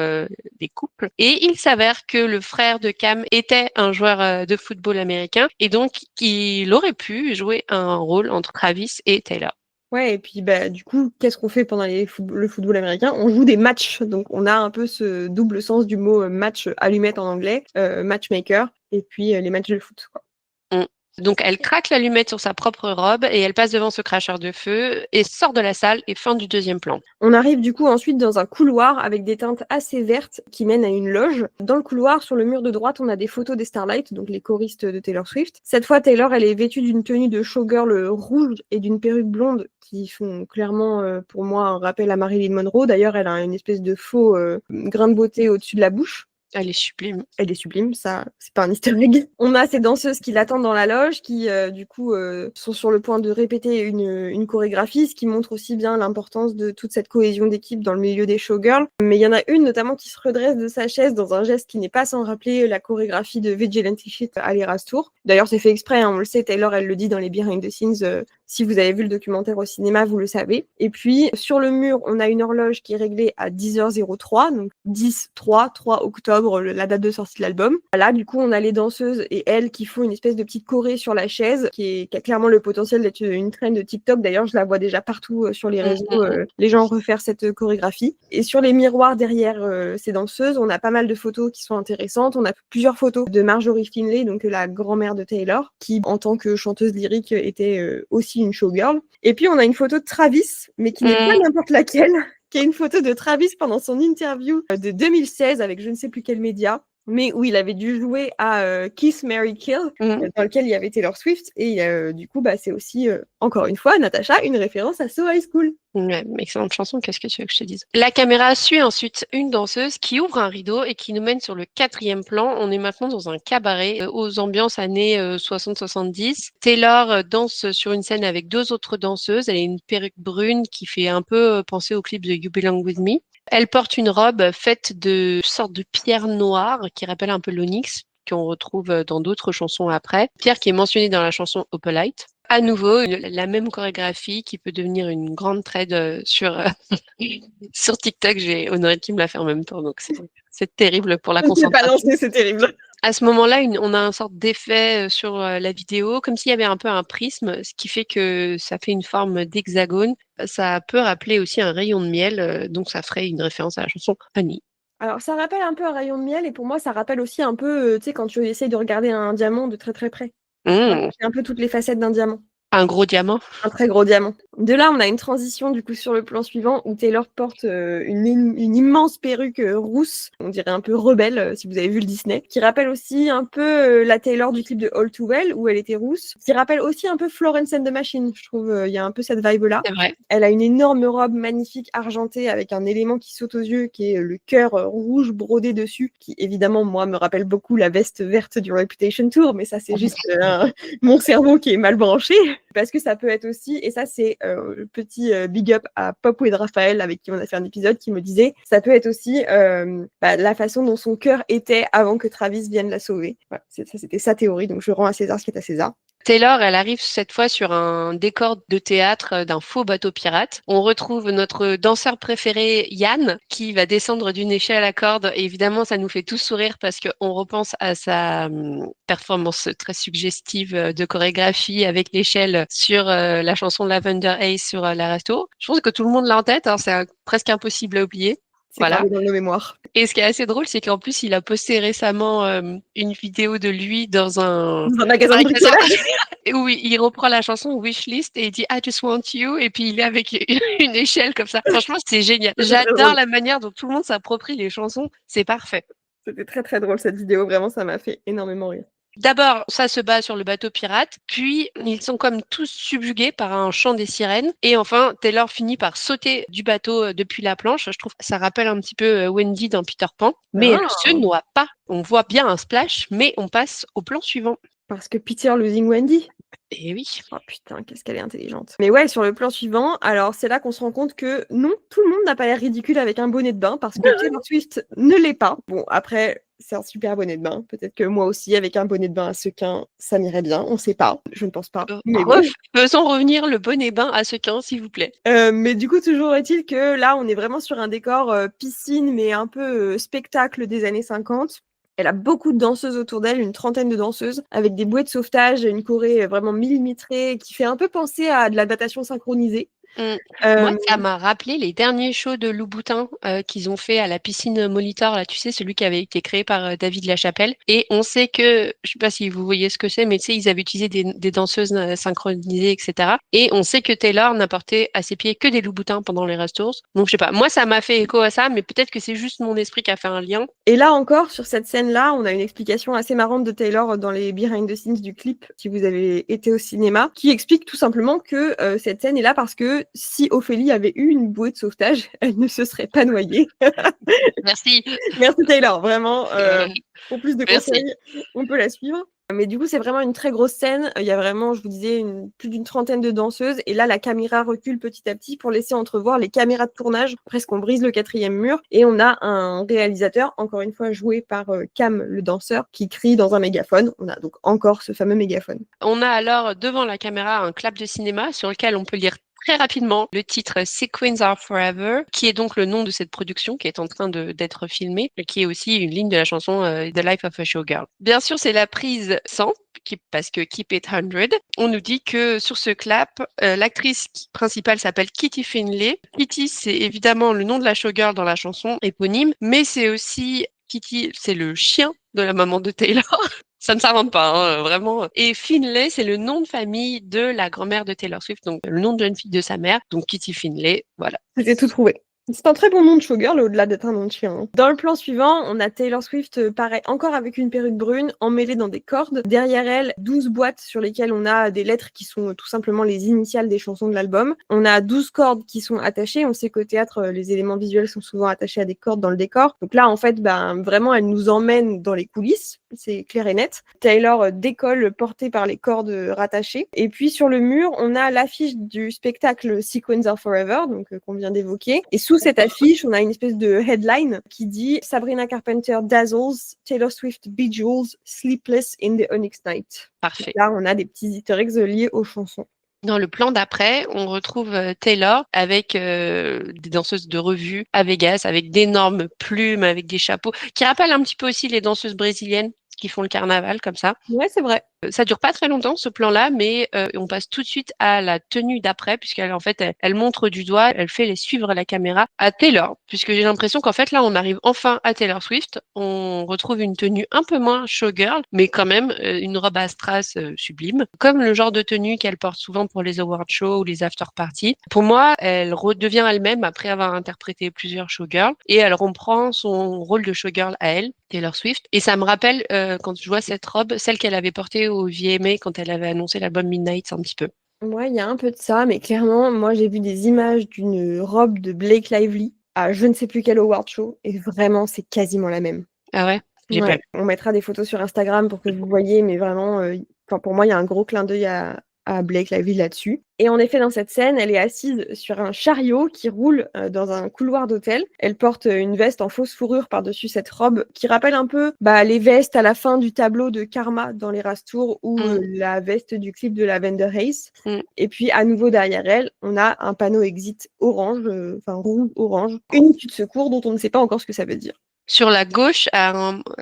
des couples. Et il s'avère que le frère de Cam était un joueur de football américain et donc il aurait pu jouer un rôle entre Travis et Taylor. Ouais, et puis bah, du coup, qu'est-ce qu'on fait pendant le football américain? On joue des matchs. Donc, on a un peu ce double sens du mot match allumette en anglais, matchmaker, et puis les matchs de foot, quoi. Mm. Donc elle craque l'allumette sur sa propre robe et elle passe devant ce cracheur de feu et sort de la salle et fin du deuxième plan. On arrive du coup ensuite dans un couloir avec des teintes assez vertes qui mènent à une loge. Dans le couloir, sur le mur de droite, on a des photos des Starlight, donc les choristes de Taylor Swift. Cette fois, Taylor, elle est vêtue d'une tenue de showgirl rouge et d'une perruque blonde qui font clairement, pour moi, un rappel à Marilyn Monroe. D'ailleurs, elle a une espèce de faux grain de beauté au-dessus de la bouche. Elle est sublime. Elle est sublime, ça, c'est pas un easter egg. On a ces danseuses qui l'attendent dans la loge, qui du coup sont sur le point de répéter une chorégraphie, ce qui montre aussi bien l'importance de toute cette cohésion d'équipe dans le milieu des showgirls. Mais il y en a une notamment qui se redresse de sa chaise dans un geste qui n'est pas sans rappeler la chorégraphie de Vigilante Shit à l'Eras Tour. D'ailleurs, c'est fait exprès, hein, on le sait, Taylor, elle le dit dans les behind the scenes. Si vous avez vu le documentaire au cinéma, vous le savez. Et puis, sur le mur, on a une horloge qui est réglée à 10h03, donc 10-3, 3 octobre, la date de sortie de l'album. Là, du coup, on a les danseuses et elles qui font une espèce de petite choré sur la chaise, qui a clairement le potentiel d'être une trend de TikTok. D'ailleurs, je la vois déjà partout sur les réseaux, les gens refaire cette chorégraphie. Et sur les miroirs derrière ces danseuses, on a pas mal de photos qui sont intéressantes. On a plusieurs photos de Marjorie Finlay, donc la grand-mère de Taylor, qui, en tant que chanteuse lyrique, était aussi une showgirl. Et puis, on a une photo de Travis, mais qui n'est pas n'importe laquelle, qui est une photo de Travis pendant son interview de 2016 avec je ne sais plus quel média, mais où il avait dû jouer à Kiss, Marry, Kill, dans lequel il y avait Taylor Swift. Et du coup, bah, c'est aussi, encore une fois, Natacha, une référence à So High School. Ouais, excellente chanson, qu'est-ce que tu veux que je te dise? La caméra suit ensuite une danseuse qui ouvre un rideau et qui nous mène sur le quatrième plan. On est maintenant dans un cabaret aux ambiances années 60-70. Taylor danse sur une scène avec deux autres danseuses. Elle a une perruque brune qui fait un peu penser au clip de You Belong With Me. Elle porte une robe faite de sortes de pierres noires qui rappellent un peu l'onyx, qu'on retrouve dans d'autres chansons après. Pierre qui est mentionné dans la chanson Opalite. À nouveau, la même chorégraphie qui peut devenir une grande trend sur TikTok. J'ai Honoré qui me l'a fait en même temps, donc c'est terrible pour la concentration. Pas lancé, c'est terrible. À ce moment-là, on a un sorte d'effet sur la vidéo, comme s'il y avait un peu un prisme, ce qui fait que ça fait une forme d'hexagone. Ça peut rappeler aussi un rayon de miel, donc ça ferait une référence à la chanson Honey. Alors, ça rappelle un peu un rayon de miel, et pour moi, ça rappelle aussi un peu, tu sais, quand tu essayes de regarder un diamant de très très près. C'est un peu toutes les facettes d'un diamant. Un gros diamant. Un très gros diamant. De là, on a une transition du coup sur le plan suivant où Taylor porte une immense perruque rousse, on dirait un peu rebelle si vous avez vu le Disney, qui rappelle aussi un peu la Taylor du clip de All Too Well où elle était rousse, qui rappelle aussi un peu Florence and the Machine. Je trouve il y a un peu cette vibe-là. C'est vrai. Elle a une énorme robe magnifique argentée avec un élément qui saute aux yeux qui est le cœur rouge brodé dessus, qui évidemment moi me rappelle beaucoup la veste verte du Reputation Tour, mais ça c'est juste mon cerveau qui est mal branché. Parce que ça peut être aussi, et ça c'est le petit big up à Pop with Raphaël avec qui on a fait un épisode qui me disait, ça peut être aussi la façon dont son cœur était avant que Travis vienne la sauver. Voilà, ça c'était sa théorie, donc je rends à César ce qui est à César. Taylor, elle arrive cette fois sur un décor de théâtre d'un faux bateau pirate. On retrouve notre danseur préféré, Yann, qui va descendre d'une échelle à corde. Et évidemment, ça nous fait tous sourire parce qu'on repense à sa performance très suggestive de chorégraphie avec l'échelle sur la chanson Lavender Haze sur la resto. Je pense que tout le monde l'a en tête, hein, c'est presque impossible à oublier. C'est voilà. gravé dans nos mémoires. Et ce qui est assez drôle, c'est qu'en plus, il a posté récemment une vidéo de lui dans un magasin de bricolage où il reprend la chanson Wishlist et il dit I just want you et puis il est avec une échelle comme ça. Franchement, c'est génial. J'adore la manière dont tout le monde s'approprie les chansons. C'est parfait. C'était très très drôle cette vidéo. Vraiment, ça m'a fait énormément rire. D'abord, ça se bat sur le bateau pirate, puis ils sont comme tous subjugués par un chant des sirènes, et enfin, Taylor finit par sauter du bateau depuis la planche. Je trouve que ça rappelle un petit peu Wendy dans Peter Pan, mais elle se noie pas. On voit bien un splash, mais on passe au plan suivant. Parce que Peter losing Wendy. Eh oui. Oh putain, qu'est-ce qu'elle est intelligente. Mais ouais, sur le plan suivant, alors c'est là qu'on se rend compte que non, tout le monde n'a pas l'air ridicule avec un bonnet de bain, parce que Taylor Swift ne l'est pas. Bon, après, c'est un super bonnet de bain. Peut-être que moi aussi, avec un bonnet de bain à sequins, ça m'irait bien. On sait pas. Je ne pense pas. Mais bon. Faisons revenir le bonnet bain à sequins, s'il vous plaît. Mais du coup, toujours est-il que là, on est vraiment sur un décor piscine, mais un peu spectacle des années 50. Elle a beaucoup de danseuses autour d'elle, une trentaine de danseuses, avec des bouées de sauvetage, une choré vraiment millimétrée, qui fait un peu penser à de la natation synchronisée. Moi, Euh, ça m'a rappelé les derniers shows de Louboutin qu'ils ont fait à la piscine Molitor, là, tu sais, celui qui avait été créé par David Lachapelle. Et on sait que, je sais pas si vous voyez ce que c'est, mais tu sais, ils avaient utilisé des danseuses synchronisées, etc. Et on sait que Taylor n'apportait à ses pieds que des Louboutins pendant les Restores. Donc, je sais pas, moi, ça m'a fait écho à ça, mais peut-être que c'est juste mon esprit qui a fait un lien. Et là encore, sur cette scène-là, on a une explication assez marrante de Taylor dans les behind the scenes du clip, si vous avez été au cinéma, qui explique tout simplement que cette scène est là parce que si Ophélie avait eu une bouée de sauvetage, elle ne se serait pas noyée. Merci. Merci Taylor, vraiment. Pour plus de Merci. conseils, on peut la suivre. Mais du coup, c'est vraiment une très grosse scène. Il y a vraiment, je vous disais, plus d'une trentaine de danseuses. Et là, la caméra recule petit à petit pour laisser entrevoir les caméras de tournage. Presque on brise le 4e mur. Et on a un réalisateur, encore une fois joué par Cam, le danseur, qui crie dans un mégaphone. On a donc encore ce fameux mégaphone. On a alors devant la caméra un clap de cinéma sur lequel on peut lire très rapidement le titre Sequins Are Forever, qui est donc le nom de cette production qui est en train d'être filmée, et qui est aussi une ligne de la chanson The Life of a Showgirl. Bien sûr, c'est la prise 100, parce que Keep It 100. On nous dit que sur ce clap, l'actrice principale s'appelle Kitty Finlay. Kitty, c'est évidemment le nom de la showgirl dans la chanson éponyme, mais c'est aussi Kitty, c'est le chien de la maman de Taylor. Ça ne s'invente pas, hein, vraiment. Et Finlay, c'est le nom de famille de la grand-mère de Taylor Swift, donc le nom de jeune fille de sa mère, donc Kitty Finlay, voilà. C'était tout trouvé. C'est un très bon nom de showgirl au-delà d'être un nom de chien. Hein. Dans le plan suivant, on a Taylor Swift, pareil, encore avec une perruque brune, emmêlée dans des cordes. Derrière elle, 12 boîtes sur lesquelles on a des lettres qui sont tout simplement les initiales des chansons de l'album. On a 12 cordes qui sont attachées. On sait qu'au théâtre, les éléments visuels sont souvent attachés à des cordes dans le décor. Donc là, en fait, vraiment, elle nous emmène dans les coulisses. C'est clair et net. Taylor décolle portée par les cordes rattachées. Et puis sur le mur, on a l'affiche du spectacle Sequins Are Forever, donc qu'on vient d'évoquer. Et sous cette affiche, on a une espèce de headline qui dit Sabrina Carpenter dazzles, Taylor Swift bejewels, sleepless in the Onyx Night. Parfait. Là, on a des petits easter eggs liés aux chansons. Dans le plan d'après, on retrouve Taylor avec des danseuses de revue à Vegas, avec d'énormes plumes, avec des chapeaux, qui rappellent un petit peu aussi les danseuses brésiliennes qui font le carnaval comme ça. Ouais, c'est vrai. Ça dure pas très longtemps ce plan-là, mais on passe tout de suite à la tenue d'après, puisqu'elle en fait elle montre du doigt, elle fait les suivre la caméra à Taylor, puisque j'ai l'impression qu'en fait là on arrive enfin à Taylor Swift, on retrouve une tenue un peu moins showgirl, mais quand même une robe à strass sublime, comme le genre de tenue qu'elle porte souvent pour les award shows ou les after parties. Pour moi, elle redevient elle-même après avoir interprété plusieurs showgirls et elle reprend son rôle de showgirl à elle, Taylor Swift. Et ça me rappelle quand je vois cette robe, celle qu'elle avait portée au VMA quand elle avait annoncé l'album Midnight un petit peu. Ouais, il y a un peu de ça, mais clairement, moi j'ai vu des images d'une robe de Blake Lively à je ne sais plus quel award show, et vraiment, c'est quasiment la même. Ah ouais? J'ai pas vu. On mettra des photos sur Instagram pour que vous voyez, mais vraiment, pour moi, il y a un gros clin d'œil à Blake Lively là-dessus. Et en effet, dans cette scène, elle est assise sur un chariot qui roule dans un couloir d'hôtel. Elle porte une veste en fausse fourrure par-dessus cette robe qui rappelle un peu les vestes à la fin du tableau de Karma dans les Rastours ou la veste du clip de Lavender Haze. Et puis, à nouveau derrière elle, on a un panneau exit orange, roux orange, une issue de secours dont on ne sait pas encore ce que ça veut dire. Sur la gauche,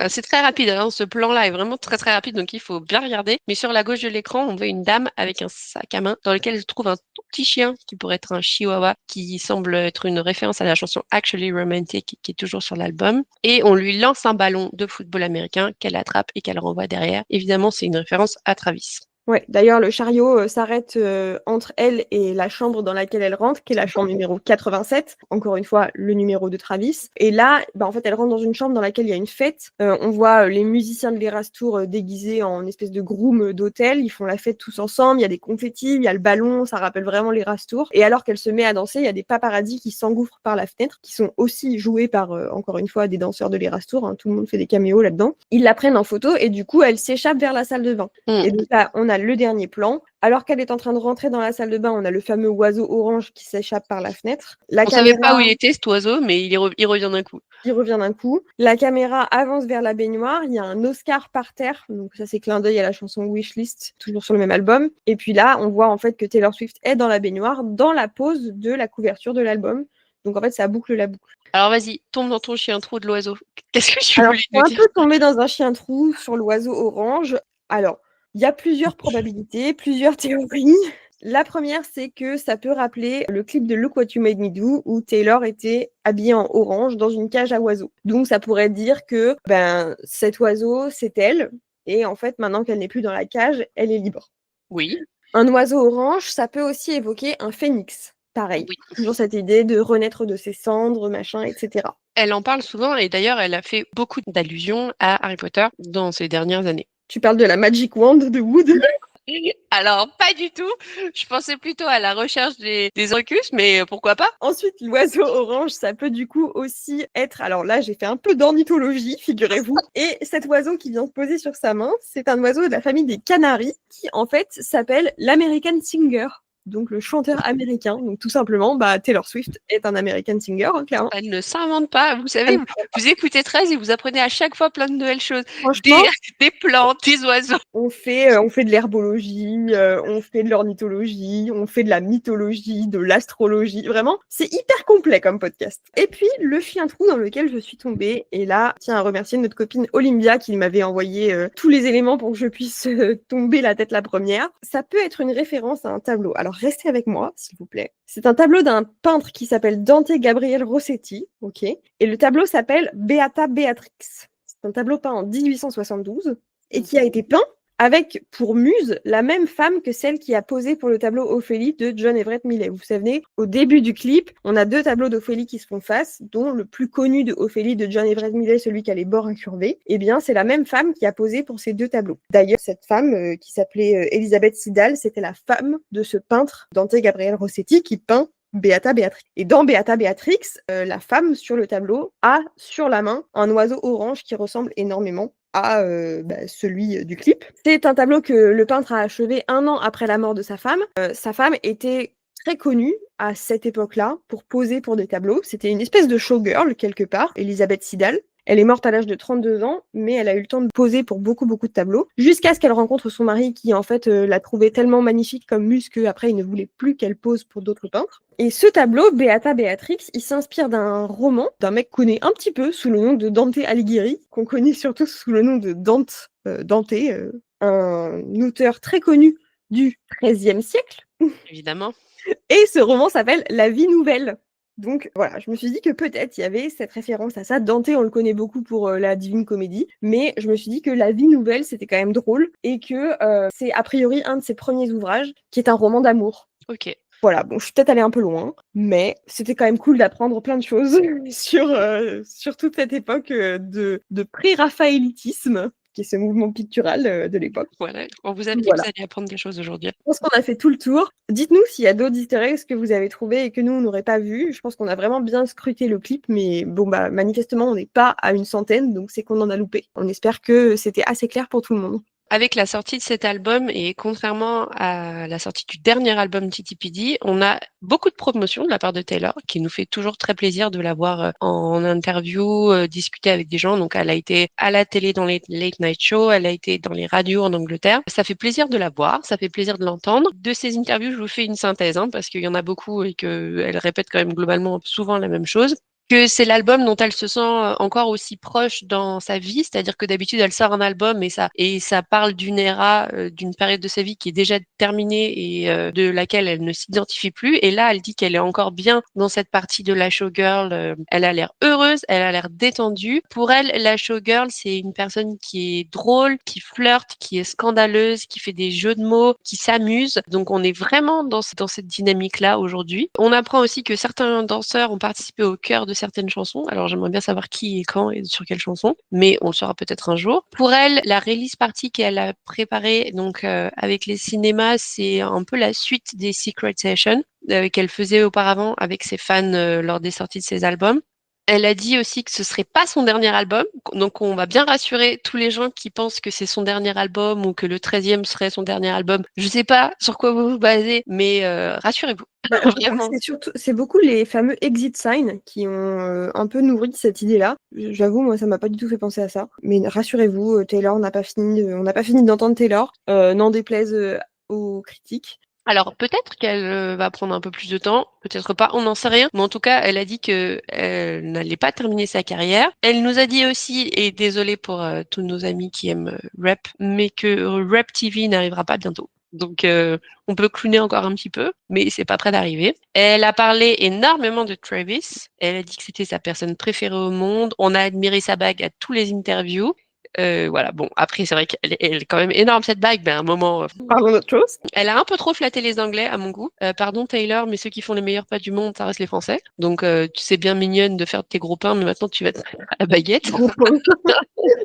c'est très rapide, hein, ce plan-là est vraiment très très rapide, donc il faut bien regarder. Mais sur la gauche de l'écran, on voit une dame avec un sac à main dans lequel se trouve un tout petit chien qui pourrait être un chihuahua, qui semble être une référence à la chanson Actually Romantic, qui est toujours sur l'album. Et on lui lance un ballon de football américain qu'elle attrape et qu'elle renvoie derrière. Évidemment, c'est une référence à Travis. Ouais, d'ailleurs, le chariot s'arrête entre elle et la chambre dans laquelle elle rentre, qui est la chambre numéro 87. Encore une fois, le numéro de Travis. Et là, en fait, elle rentre dans une chambre dans laquelle il y a une fête. On voit les musiciens de l'Eras Tour déguisés en espèce de groom d'hôtel. Ils font la fête tous ensemble. Il y a des confettis, il y a le ballon. Ça rappelle vraiment l'Eras Tour. Et alors qu'elle se met à danser, il y a des paparazzis qui s'engouffrent par la fenêtre, qui sont aussi joués par, encore une fois, des danseurs de l'Eras Tour. Hein. Tout le monde fait des caméos là-dedans. Ils la prennent en photo et du coup, elle s'échappe vers la salle de bain. Et donc là, on a le dernier plan. Alors qu'elle est en train de rentrer dans la salle de bain, on a le fameux oiseau orange qui s'échappe par la fenêtre. On savait pas où il était cet oiseau, mais il revient d'un coup. Il revient d'un coup. La caméra avance vers la baignoire. Il y a un Oscar par terre. Donc ça, c'est clin d'œil à la chanson Wishlist, toujours sur le même album. Et puis là, on voit en fait que Taylor Swift est dans la baignoire, dans la pose de la couverture de l'album. Donc en fait, ça boucle la boucle. Alors vas-y, tombe dans ton chien trou de l'oiseau. Qu'est-ce que tu voulais nous dire? Un peu tomber dans un chien trou sur l'oiseau orange. Alors, il y a plusieurs probabilités, plusieurs théories. La première, c'est que ça peut rappeler le clip de Look What You Made Me Do où Taylor était habillée en orange dans une cage à oiseaux. Donc ça pourrait dire que cet oiseau, c'est elle. Et en fait, maintenant qu'elle n'est plus dans la cage, elle est libre. Oui. Un oiseau orange, ça peut aussi évoquer un phénix. Pareil, Oui. toujours cette idée de renaître de ses cendres, machin, etc. Elle en parle souvent et d'ailleurs, elle a fait beaucoup d'allusions à Harry Potter dans ces dernières années. Tu parles de la Magic Wand de Wood? Alors, pas du tout. Je pensais plutôt à la recherche des Horcruxes, mais pourquoi pas? Ensuite, l'oiseau orange, ça peut du coup aussi être... Alors là, j'ai fait un peu d'ornithologie, figurez-vous. Et cet oiseau qui vient se poser sur sa main, c'est un oiseau de la famille des canaris qui, en fait, s'appelle l'American Singer. Donc le chanteur américain. Donc tout simplement, Taylor Swift est un American Singer, hein, clairement. Elle ne s'invente pas. Vous savez, vous écoutez 13 et vous apprenez à chaque fois plein de nouvelles choses. Franchement, Des plantes, des oiseaux. on fait de l'herbologie, on fait de l'ornithologie, on fait de la mythologie, de l'astrologie. Vraiment, c'est hyper complet comme podcast. Et puis, le chien trou dans lequel je suis tombée. Et là, tiens à remercier notre copine Olympia qui m'avait envoyé tous les éléments pour que je puisse tomber la tête la première. Ça peut être une référence à un tableau. Alors, restez avec moi, s'il vous plaît. C'est un tableau d'un peintre qui s'appelle Dante Gabriel Rossetti, ok. Et le tableau s'appelle Beata Beatrix. C'est un tableau peint en 1872 et qui a été peint avec pour muse la même femme que celle qui a posé pour le tableau Ophélie de John Everett Millais. Vous savez, au début du clip, on a deux tableaux d'Ophélie qui se font face, dont le plus connu de Ophélie de John Everett Millais, celui qui a les bords incurvés. Eh bien, c'est la même femme qui a posé pour ces deux tableaux. D'ailleurs, cette femme, qui s'appelait Elisabeth Siddal, c'était la femme de ce peintre Dante Gabriel Rossetti qui peint Beata Beatrix. Et dans Beata Beatrix, la femme sur le tableau a sur la main un oiseau orange qui ressemble énormément à celui du clip. C'est un tableau que le peintre a achevé 1 an après la mort de sa femme. Sa femme était très connue à cette époque-là pour poser pour des tableaux. C'était une espèce de showgirl quelque part, Elisabeth Siddal. Elle est morte à l'âge de 32 ans, mais elle a eu le temps de poser pour beaucoup de tableaux, jusqu'à ce qu'elle rencontre son mari qui, en fait, l'a trouvée tellement magnifique comme muse qu'après, il ne voulait plus qu'elle pose pour d'autres peintres. Et ce tableau, Beata Beatrix, il s'inspire d'un roman d'un mec qu'on connaît un petit peu sous le nom de Dante Alighieri, qu'on connaît surtout sous le nom de Dante, un auteur très connu du XIIIe siècle. Évidemment. Et ce roman s'appelle La vie nouvelle. Donc voilà, je me suis dit que peut-être il y avait cette référence à ça. Dante, on le connaît beaucoup pour la Divine Comédie, mais je me suis dit que La vie nouvelle, c'était quand même drôle et que c'est a priori un de ses premiers ouvrages qui est un roman d'amour. Ok. Voilà, bon, je suis peut-être allée un peu loin, mais c'était quand même cool d'apprendre plein de choses sur toute cette époque de pré-raphaélitisme, qui est ce mouvement pictural de l'époque. Voilà, on vous a dit Voilà. que vous alliez apprendre des choses aujourd'hui. Je pense qu'on a fait tout le tour. Dites-nous s'il y a d'autres easter eggs que vous avez trouvés et que nous, on n'aurait pas vu. Je pense qu'on a vraiment bien scruté le clip, mais bon, manifestement, on n'est pas à une centaine, donc c'est qu'on en a loupé. On espère que c'était assez clair pour tout le monde. Avec la sortie de cet album, et contrairement à la sortie du dernier album TTPD, on a beaucoup de promotions de la part de Taylor, qui nous fait toujours très plaisir de la voir en interview, discuter avec des gens. Donc, elle a été à la télé dans les late night shows, elle a été dans les radios en Angleterre. Ça fait plaisir de la voir, ça fait plaisir de l'entendre. De ces interviews, je vous fais une synthèse, parce qu'il y en a beaucoup et qu'elle répète quand même globalement souvent la même chose. Que c'est l'album dont elle se sent encore aussi proche dans sa vie, c'est-à-dire que d'habitude elle sort un album et ça parle d'une ère, d'une période de sa vie qui est déjà terminée et de laquelle elle ne s'identifie plus. Et là, elle dit qu'elle est encore bien dans cette partie de la showgirl. Elle a l'air heureuse, elle a l'air détendue. Pour elle, la showgirl, c'est une personne qui est drôle, qui flirte, qui est scandaleuse, qui fait des jeux de mots, qui s'amuse. Donc on est vraiment dans cette dynamique-là aujourd'hui. On apprend aussi que certains danseurs ont participé au chœur de certaines chansons. Alors j'aimerais bien savoir qui et quand et sur quelle chanson, mais on le saura peut-être un jour. Pour elle, la release party qu'elle a préparée donc avec les cinémas, c'est un peu la suite des Secret Sessions qu'elle faisait auparavant avec ses fans lors des sorties de ses albums. Elle a dit aussi que ce serait pas son dernier album, donc on va bien rassurer tous les gens qui pensent que c'est son dernier album ou que le 13e serait son dernier album. Je sais pas sur quoi vous vous basez, mais rassurez-vous. Vraiment. C'est beaucoup les fameux exit signs qui ont un peu nourri cette idée-là. J'avoue, moi, ça m'a pas du tout fait penser à ça. Mais rassurez-vous, Taylor, on n'a pas fini d'entendre Taylor, n'en déplaise aux critiques. Alors peut-être qu'elle va prendre un peu plus de temps, peut-être pas, on n'en sait rien. Mais en tout cas, elle a dit que elle n'allait pas terminer sa carrière. Elle nous a dit aussi, et désolé pour tous nos amis qui aiment rap, mais que Rap TV n'arrivera pas bientôt. Donc, on peut clowner encore un petit peu, mais c'est pas près d'arriver. Elle a parlé énormément de Travis. Elle a dit que c'était sa personne préférée au monde. On a admiré sa bague à tous les interviews. Voilà, bon, après, c'est vrai qu'elle est quand même énorme, cette bague, mais à un moment, Parlons d'autre chose. elle a un peu trop flatté les Anglais, à mon goût. Pardon, Taylor, mais ceux qui font les meilleurs pas du monde, ça reste les Français. Donc, tu sais bien mignonne de faire tes gros pains, mais maintenant, tu vas être à la baguette. Gros point.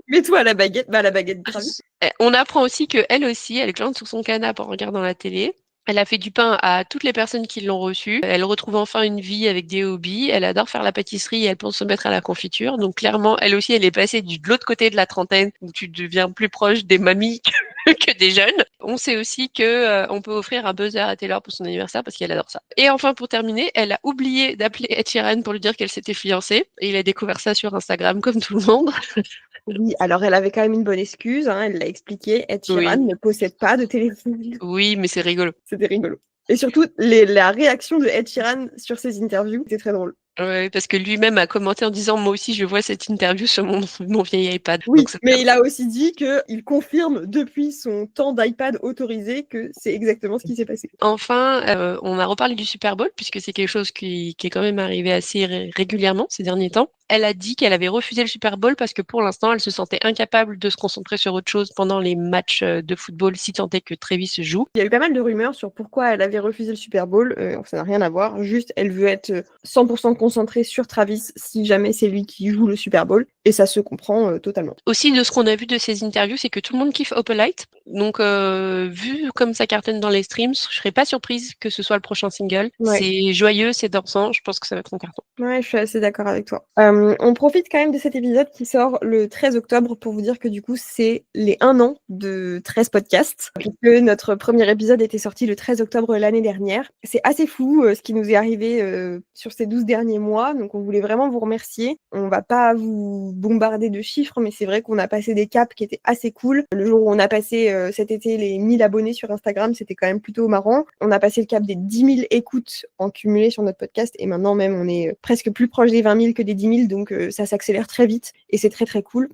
Mets-toi à la baguette, à la baguette de Travis. On apprend aussi qu'elle aussi, elle glande sur son canapé en regardant la télé. Elle a fait du pain à toutes les personnes qui l'ont reçue. Elle retrouve enfin une vie avec des hobbies. Elle adore faire la pâtisserie et elle pense se mettre à la confiture. Donc clairement, elle aussi, elle est passée de l'autre côté de la trentaine où tu deviens plus proche des mamies que des jeunes. On sait aussi que on peut offrir un buzzer à Taylor pour son anniversaire parce qu'elle adore ça. Et enfin, pour terminer, elle a oublié d'appeler Ed Sheeran pour lui dire qu'elle s'était fiancée. Et il a découvert ça sur Instagram comme tout le monde. Oui, alors elle avait quand même une bonne excuse, hein, elle l'a expliqué. Ed Sheeran ne possède pas de téléphone. Oui, mais c'est rigolo. C'était rigolo. Et surtout, la réaction de Ed Sheeran sur ses interviews, c'était très drôle. Ouais, parce que lui-même a commenté en disant moi aussi je vois cette interview sur mon vieil iPad. Oui, Donc, mais il a aussi dit qu'il confirme depuis son temps d'iPad autorisé que c'est exactement ce qui s'est passé. enfin, on a reparlé du Super Bowl puisque c'est quelque chose qui est quand même arrivé assez régulièrement ces derniers temps. Elle a dit qu'elle avait refusé le Super Bowl parce que pour l'instant, elle se sentait incapable de se concentrer sur autre chose pendant les matchs de football, si tant est que Travis joue. Il y a eu pas mal de rumeurs sur pourquoi elle avait refusé le Super Bowl. Ça n'a rien à voir. Juste, elle veut être 100% concentrée sur Travis si jamais c'est lui qui joue le Super Bowl. Et ça se comprend totalement. Aussi, de ce qu'on a vu de ses interviews, c'est que tout le monde kiffe Opalite. Donc, vu comme ça cartonne dans les streams, je serais pas surprise que ce soit le prochain single. Ouais. C'est joyeux, c'est dansant. Je pense que ça va être un carton. Ouais, je suis assez d'accord avec toi. On profite quand même de cet épisode qui sort le 13 octobre pour vous dire que du coup, c'est les 1 an de 13 podcasts, puisque notre premier épisode était sorti le 13 octobre l'année dernière. C'est assez fou ce qui nous est arrivé sur ces 12 derniers mois, donc on voulait vraiment vous remercier. On va pas vous bombarder de chiffres, mais c'est vrai qu'on a passé des caps qui étaient assez cool. Le jour où on a passé cet été les 1000 abonnés sur Instagram, c'était quand même plutôt marrant. On a passé le cap des 10 000 écoutes en cumulé sur notre podcast, et maintenant même on est presque plus proche des 20 000 que des 10 000, donc ça s'accélère très vite et c'est très très cool.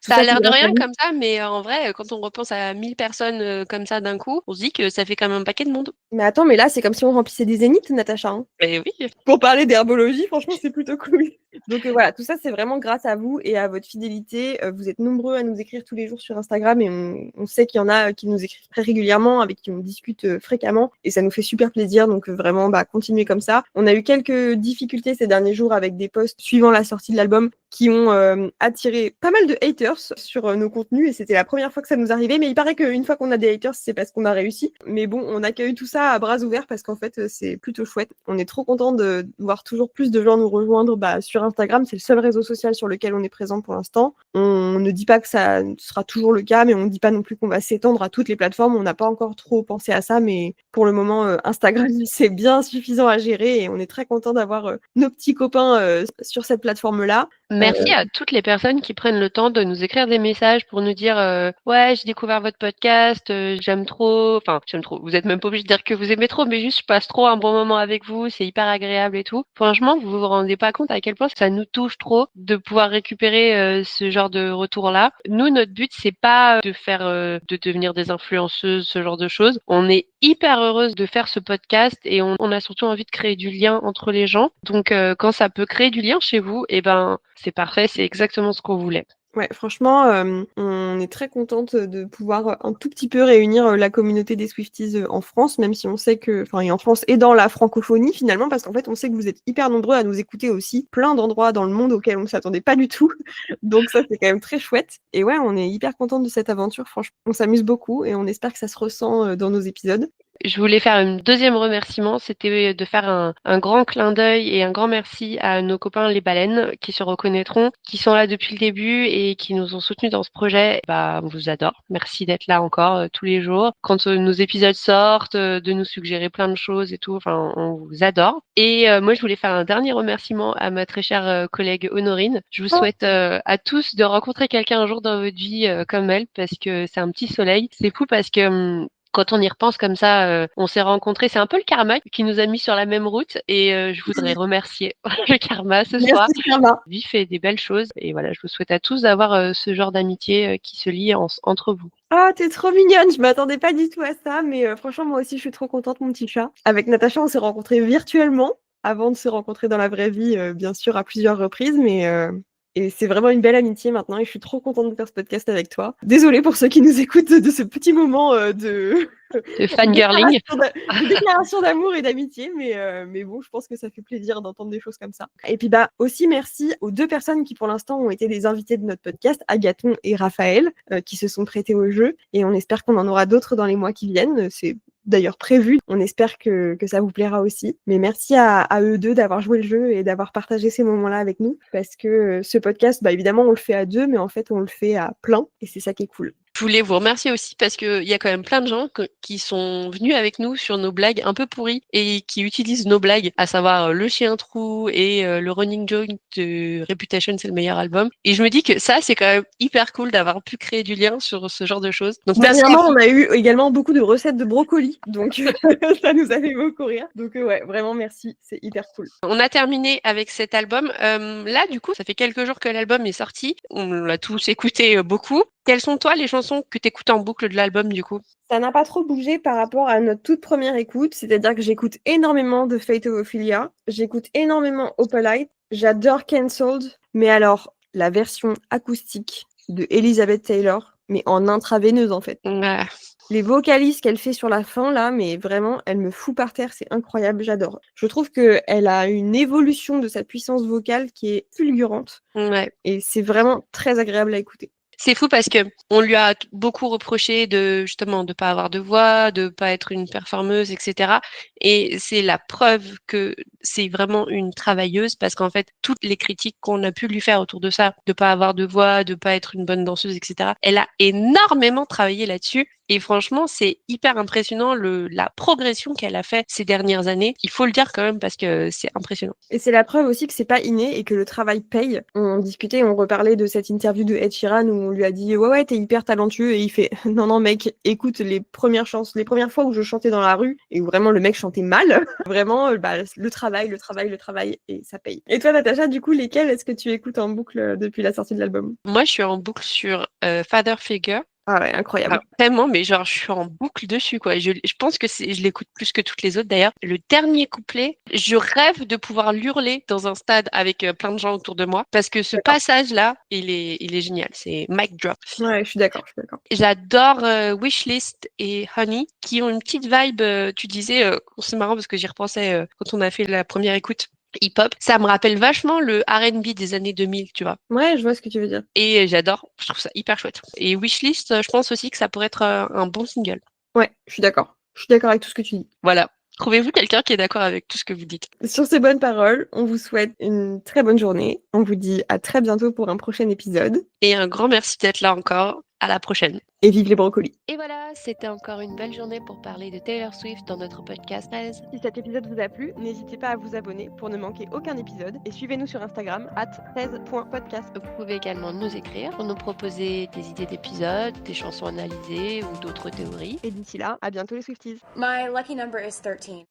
Ça a l'air de rien comme ça, mais en vrai, quand on repense à 1000 personnes comme ça d'un coup, on se dit que ça fait quand même un paquet de monde. Mais attends, mais là c'est comme si on remplissait des zéniths, Natacha. Hein. Et oui. Pour parler d'herbologie, franchement c'est plutôt cool. Donc voilà, tout ça c'est vraiment grâce à vous et à votre fidélité. Vous êtes nombreux à nous écrire tous les jours sur Instagram et on sait qu'il y en a qui nous écrivent très régulièrement, avec qui on discute fréquemment et ça nous fait super plaisir. Donc vraiment, continuez comme ça. On a eu quelques difficultés ces derniers jours avec des posts suivant la sortie de l'album qui ont attiré pas mal de haters sur nos contenus et c'était la première fois que ça nous arrivait. Mais il paraît qu'une fois qu'on a des haters, c'est parce qu'on a réussi. Mais bon, on accueille tout ça à bras ouverts parce qu'en fait, c'est plutôt chouette. On est trop content de voir toujours plus de gens nous rejoindre sur Instagram. C'est le seul réseau social sur lequel on est présent pour l'instant. On ne dit pas que ça sera toujours le cas, mais on ne dit pas non plus qu'on va s'étendre à toutes les plateformes. On n'a pas encore trop pensé à ça, mais pour le moment, Instagram, c'est bien suffisant à gérer et on est très content d'avoir nos petits copains sur cette plateforme-là. Merci à toutes les personnes qui prennent le temps de nous écrire des messages pour nous dire ouais, j'ai découvert votre podcast, j'aime trop. Enfin, j'aime trop. Vous êtes même pas obligé de dire que vous aimez trop, mais juste je passe trop un bon moment avec vous, c'est hyper agréable et tout. Franchement, vous vous rendez pas compte à quel point ça nous touche trop de pouvoir récupérer ce genre de retour-là. Nous, notre but, c'est pas de faire de devenir des influenceuses, ce genre de choses. On est hyper heureuse de faire ce podcast et on a surtout envie de créer du lien entre les gens. Donc, quand ça peut créer du lien chez vous, eh ben, c'est parfait, c'est exactement ce qu'on voulait. Ouais, franchement, on est très contente de pouvoir un tout petit peu réunir la communauté des Swifties en France, même si on sait que, enfin, et en France et dans la francophonie finalement, parce qu'en fait, on sait que vous êtes hyper nombreux à nous écouter aussi, plein d'endroits dans le monde auxquels on ne s'attendait pas du tout. Donc ça, c'est quand même très chouette. Et ouais, on est hyper contente de cette aventure, franchement. On s'amuse beaucoup et on espère que ça se ressent dans nos épisodes. Je voulais faire un deuxième remerciement, c'était de faire un grand clin d'œil et un grand merci à nos copains les baleines qui se reconnaîtront, qui sont là depuis le début et qui nous ont soutenus dans ce projet. On vous adore. Merci d'être là encore tous les jours. Quand nos épisodes sortent, de nous suggérer plein de choses et tout, enfin, on vous adore. Et moi, je voulais faire un dernier remerciement à ma très chère collègue Honorine. Je vous souhaite à tous de rencontrer quelqu'un un jour dans votre vie comme elle, parce que c'est un petit soleil. C'est fou parce que Quand on y repense comme ça, on s'est rencontrés. C'est un peu le karma qui nous a mis sur la même route et je voudrais remercier le karma ce soir. Merci Karma. Lui fait des belles choses et voilà, je vous souhaite à tous d'avoir ce genre d'amitié qui se lie entre vous. Ah, t'es trop mignonne, je m'attendais pas du tout à ça, mais franchement, moi aussi, je suis trop contente, mon petit chat. Avec Natacha, on s'est rencontrés virtuellement, avant de se rencontrer dans la vraie vie, bien sûr, à plusieurs reprises, mais et c'est vraiment une belle amitié maintenant, et je suis trop contente de faire ce podcast avec toi. Désolée pour ceux qui nous écoutent de ce petit moment de De fangirling. de déclaration d'amour et d'amitié, mais bon, je pense que ça fait plaisir d'entendre des choses comme ça. Et puis bah aussi merci aux 2 personnes qui pour l'instant ont été des invités de notre podcast, Agathon et Raphaël, qui se sont prêtés au jeu, et on espère qu'on en aura d'autres dans les mois qui viennent. C'est d'ailleurs prévu. On espère que ça vous plaira aussi. Mais merci à eux deux d'avoir joué le jeu et d'avoir partagé ces moments-là avec nous. Parce que ce podcast, bah évidemment, on le fait à 2, mais en fait, on le fait à plein. Et c'est ça qui est cool. Je voulais vous remercier aussi parce qu'il y a quand même plein de gens qui sont venus avec nous sur nos blagues un peu pourries et qui utilisent nos blagues, à savoir le chien trou et le running joke de Reputation, c'est le meilleur album. Et je me dis que ça, c'est quand même hyper cool d'avoir pu créer du lien sur ce genre de choses. Donc, dernièrement, on a eu également beaucoup de recettes de brocolis. Donc, ça nous a fait beaucoup rire. Donc, ouais, vraiment, merci. C'est hyper cool. On a terminé avec cet album. Là, du coup, ça fait quelques jours que l'album est sorti. On l'a tous écouté beaucoup. Quelles sont, toi, les chansons que tu écoutes en boucle de l'album, du coup? Ça n'a pas trop bougé par rapport à notre toute première écoute, c'est-à-dire que j'écoute énormément de Fate of Ophelia, j'écoute énormément Opalite, j'adore Cancelled, mais alors, la version acoustique de Elizabeth Taylor, mais en intraveineuse, en fait. Ouais. Les vocalises qu'elle fait sur la fin, là, mais vraiment, elle me fout par terre, c'est incroyable, j'adore. Je trouve qu'elle a une évolution de sa puissance vocale qui est fulgurante, Ouais. et c'est vraiment très agréable à écouter. C'est fou parce que on lui a beaucoup reproché de justement de pas avoir de voix, de pas être une performeuse, etc. Et c'est la preuve que c'est vraiment une travailleuse parce qu'en fait toutes les critiques qu'on a pu lui faire autour de ça, de pas avoir de voix, de pas être une bonne danseuse, etc. Elle a énormément travaillé là-dessus. Et franchement, c'est hyper impressionnant la progression qu'elle a fait ces dernières années. Il faut le dire quand même parce que c'est impressionnant. Et c'est la preuve aussi que c'est pas inné et que le travail paye. On discutait, on reparlait de cette interview de Ed Sheeran où on lui a dit ouais t'es hyper talentueux et il fait non mec écoute les premières fois où je chantais dans la rue et où vraiment le mec chantait mal, vraiment le travail et ça paye. Et toi Natacha du coup lesquels est-ce que tu écoutes en boucle depuis la sortie de l'album? Moi je suis en boucle sur Father Figure. Ah ouais, incroyable. Alors, vraiment, mais genre, je suis en boucle dessus, quoi. Je pense que je l'écoute plus que toutes les autres, d'ailleurs. Le dernier couplet, je rêve de pouvoir l'hurler dans un stade avec plein de gens autour de moi, parce que ce passage-là, il est génial. C'est mic drop. Ouais, je suis d'accord. J'adore Wishlist et Honey, qui ont une petite vibe, tu disais, c'est marrant parce que j'y repensais quand on a fait la première écoute. Hip-hop, ça me rappelle vachement le R&B des années 2000, tu vois. Ouais, je vois ce que tu veux dire. Et j'adore, je trouve ça hyper chouette. Et Wishlist, je pense aussi que ça pourrait être un bon single. Ouais, je suis d'accord. Je suis d'accord avec tout ce que tu dis. Voilà. Trouvez-vous quelqu'un qui est d'accord avec tout ce que vous dites? Sur ces bonnes paroles, on vous souhaite une très bonne journée. On vous dit à très bientôt pour un prochain épisode. Et un grand merci d'être là encore. À la prochaine. Et vive les brocolis. Et voilà, c'était encore une belle journée pour parler de Taylor Swift dans notre podcast 13. Si cet épisode vous a plu, n'hésitez pas à vous abonner pour ne manquer aucun épisode et suivez-nous sur Instagram @13.podcast. Vous pouvez également nous écrire pour nous proposer des idées d'épisodes, des chansons analysées ou d'autres théories. Et d'ici là, à bientôt les Swifties. My lucky number is 13.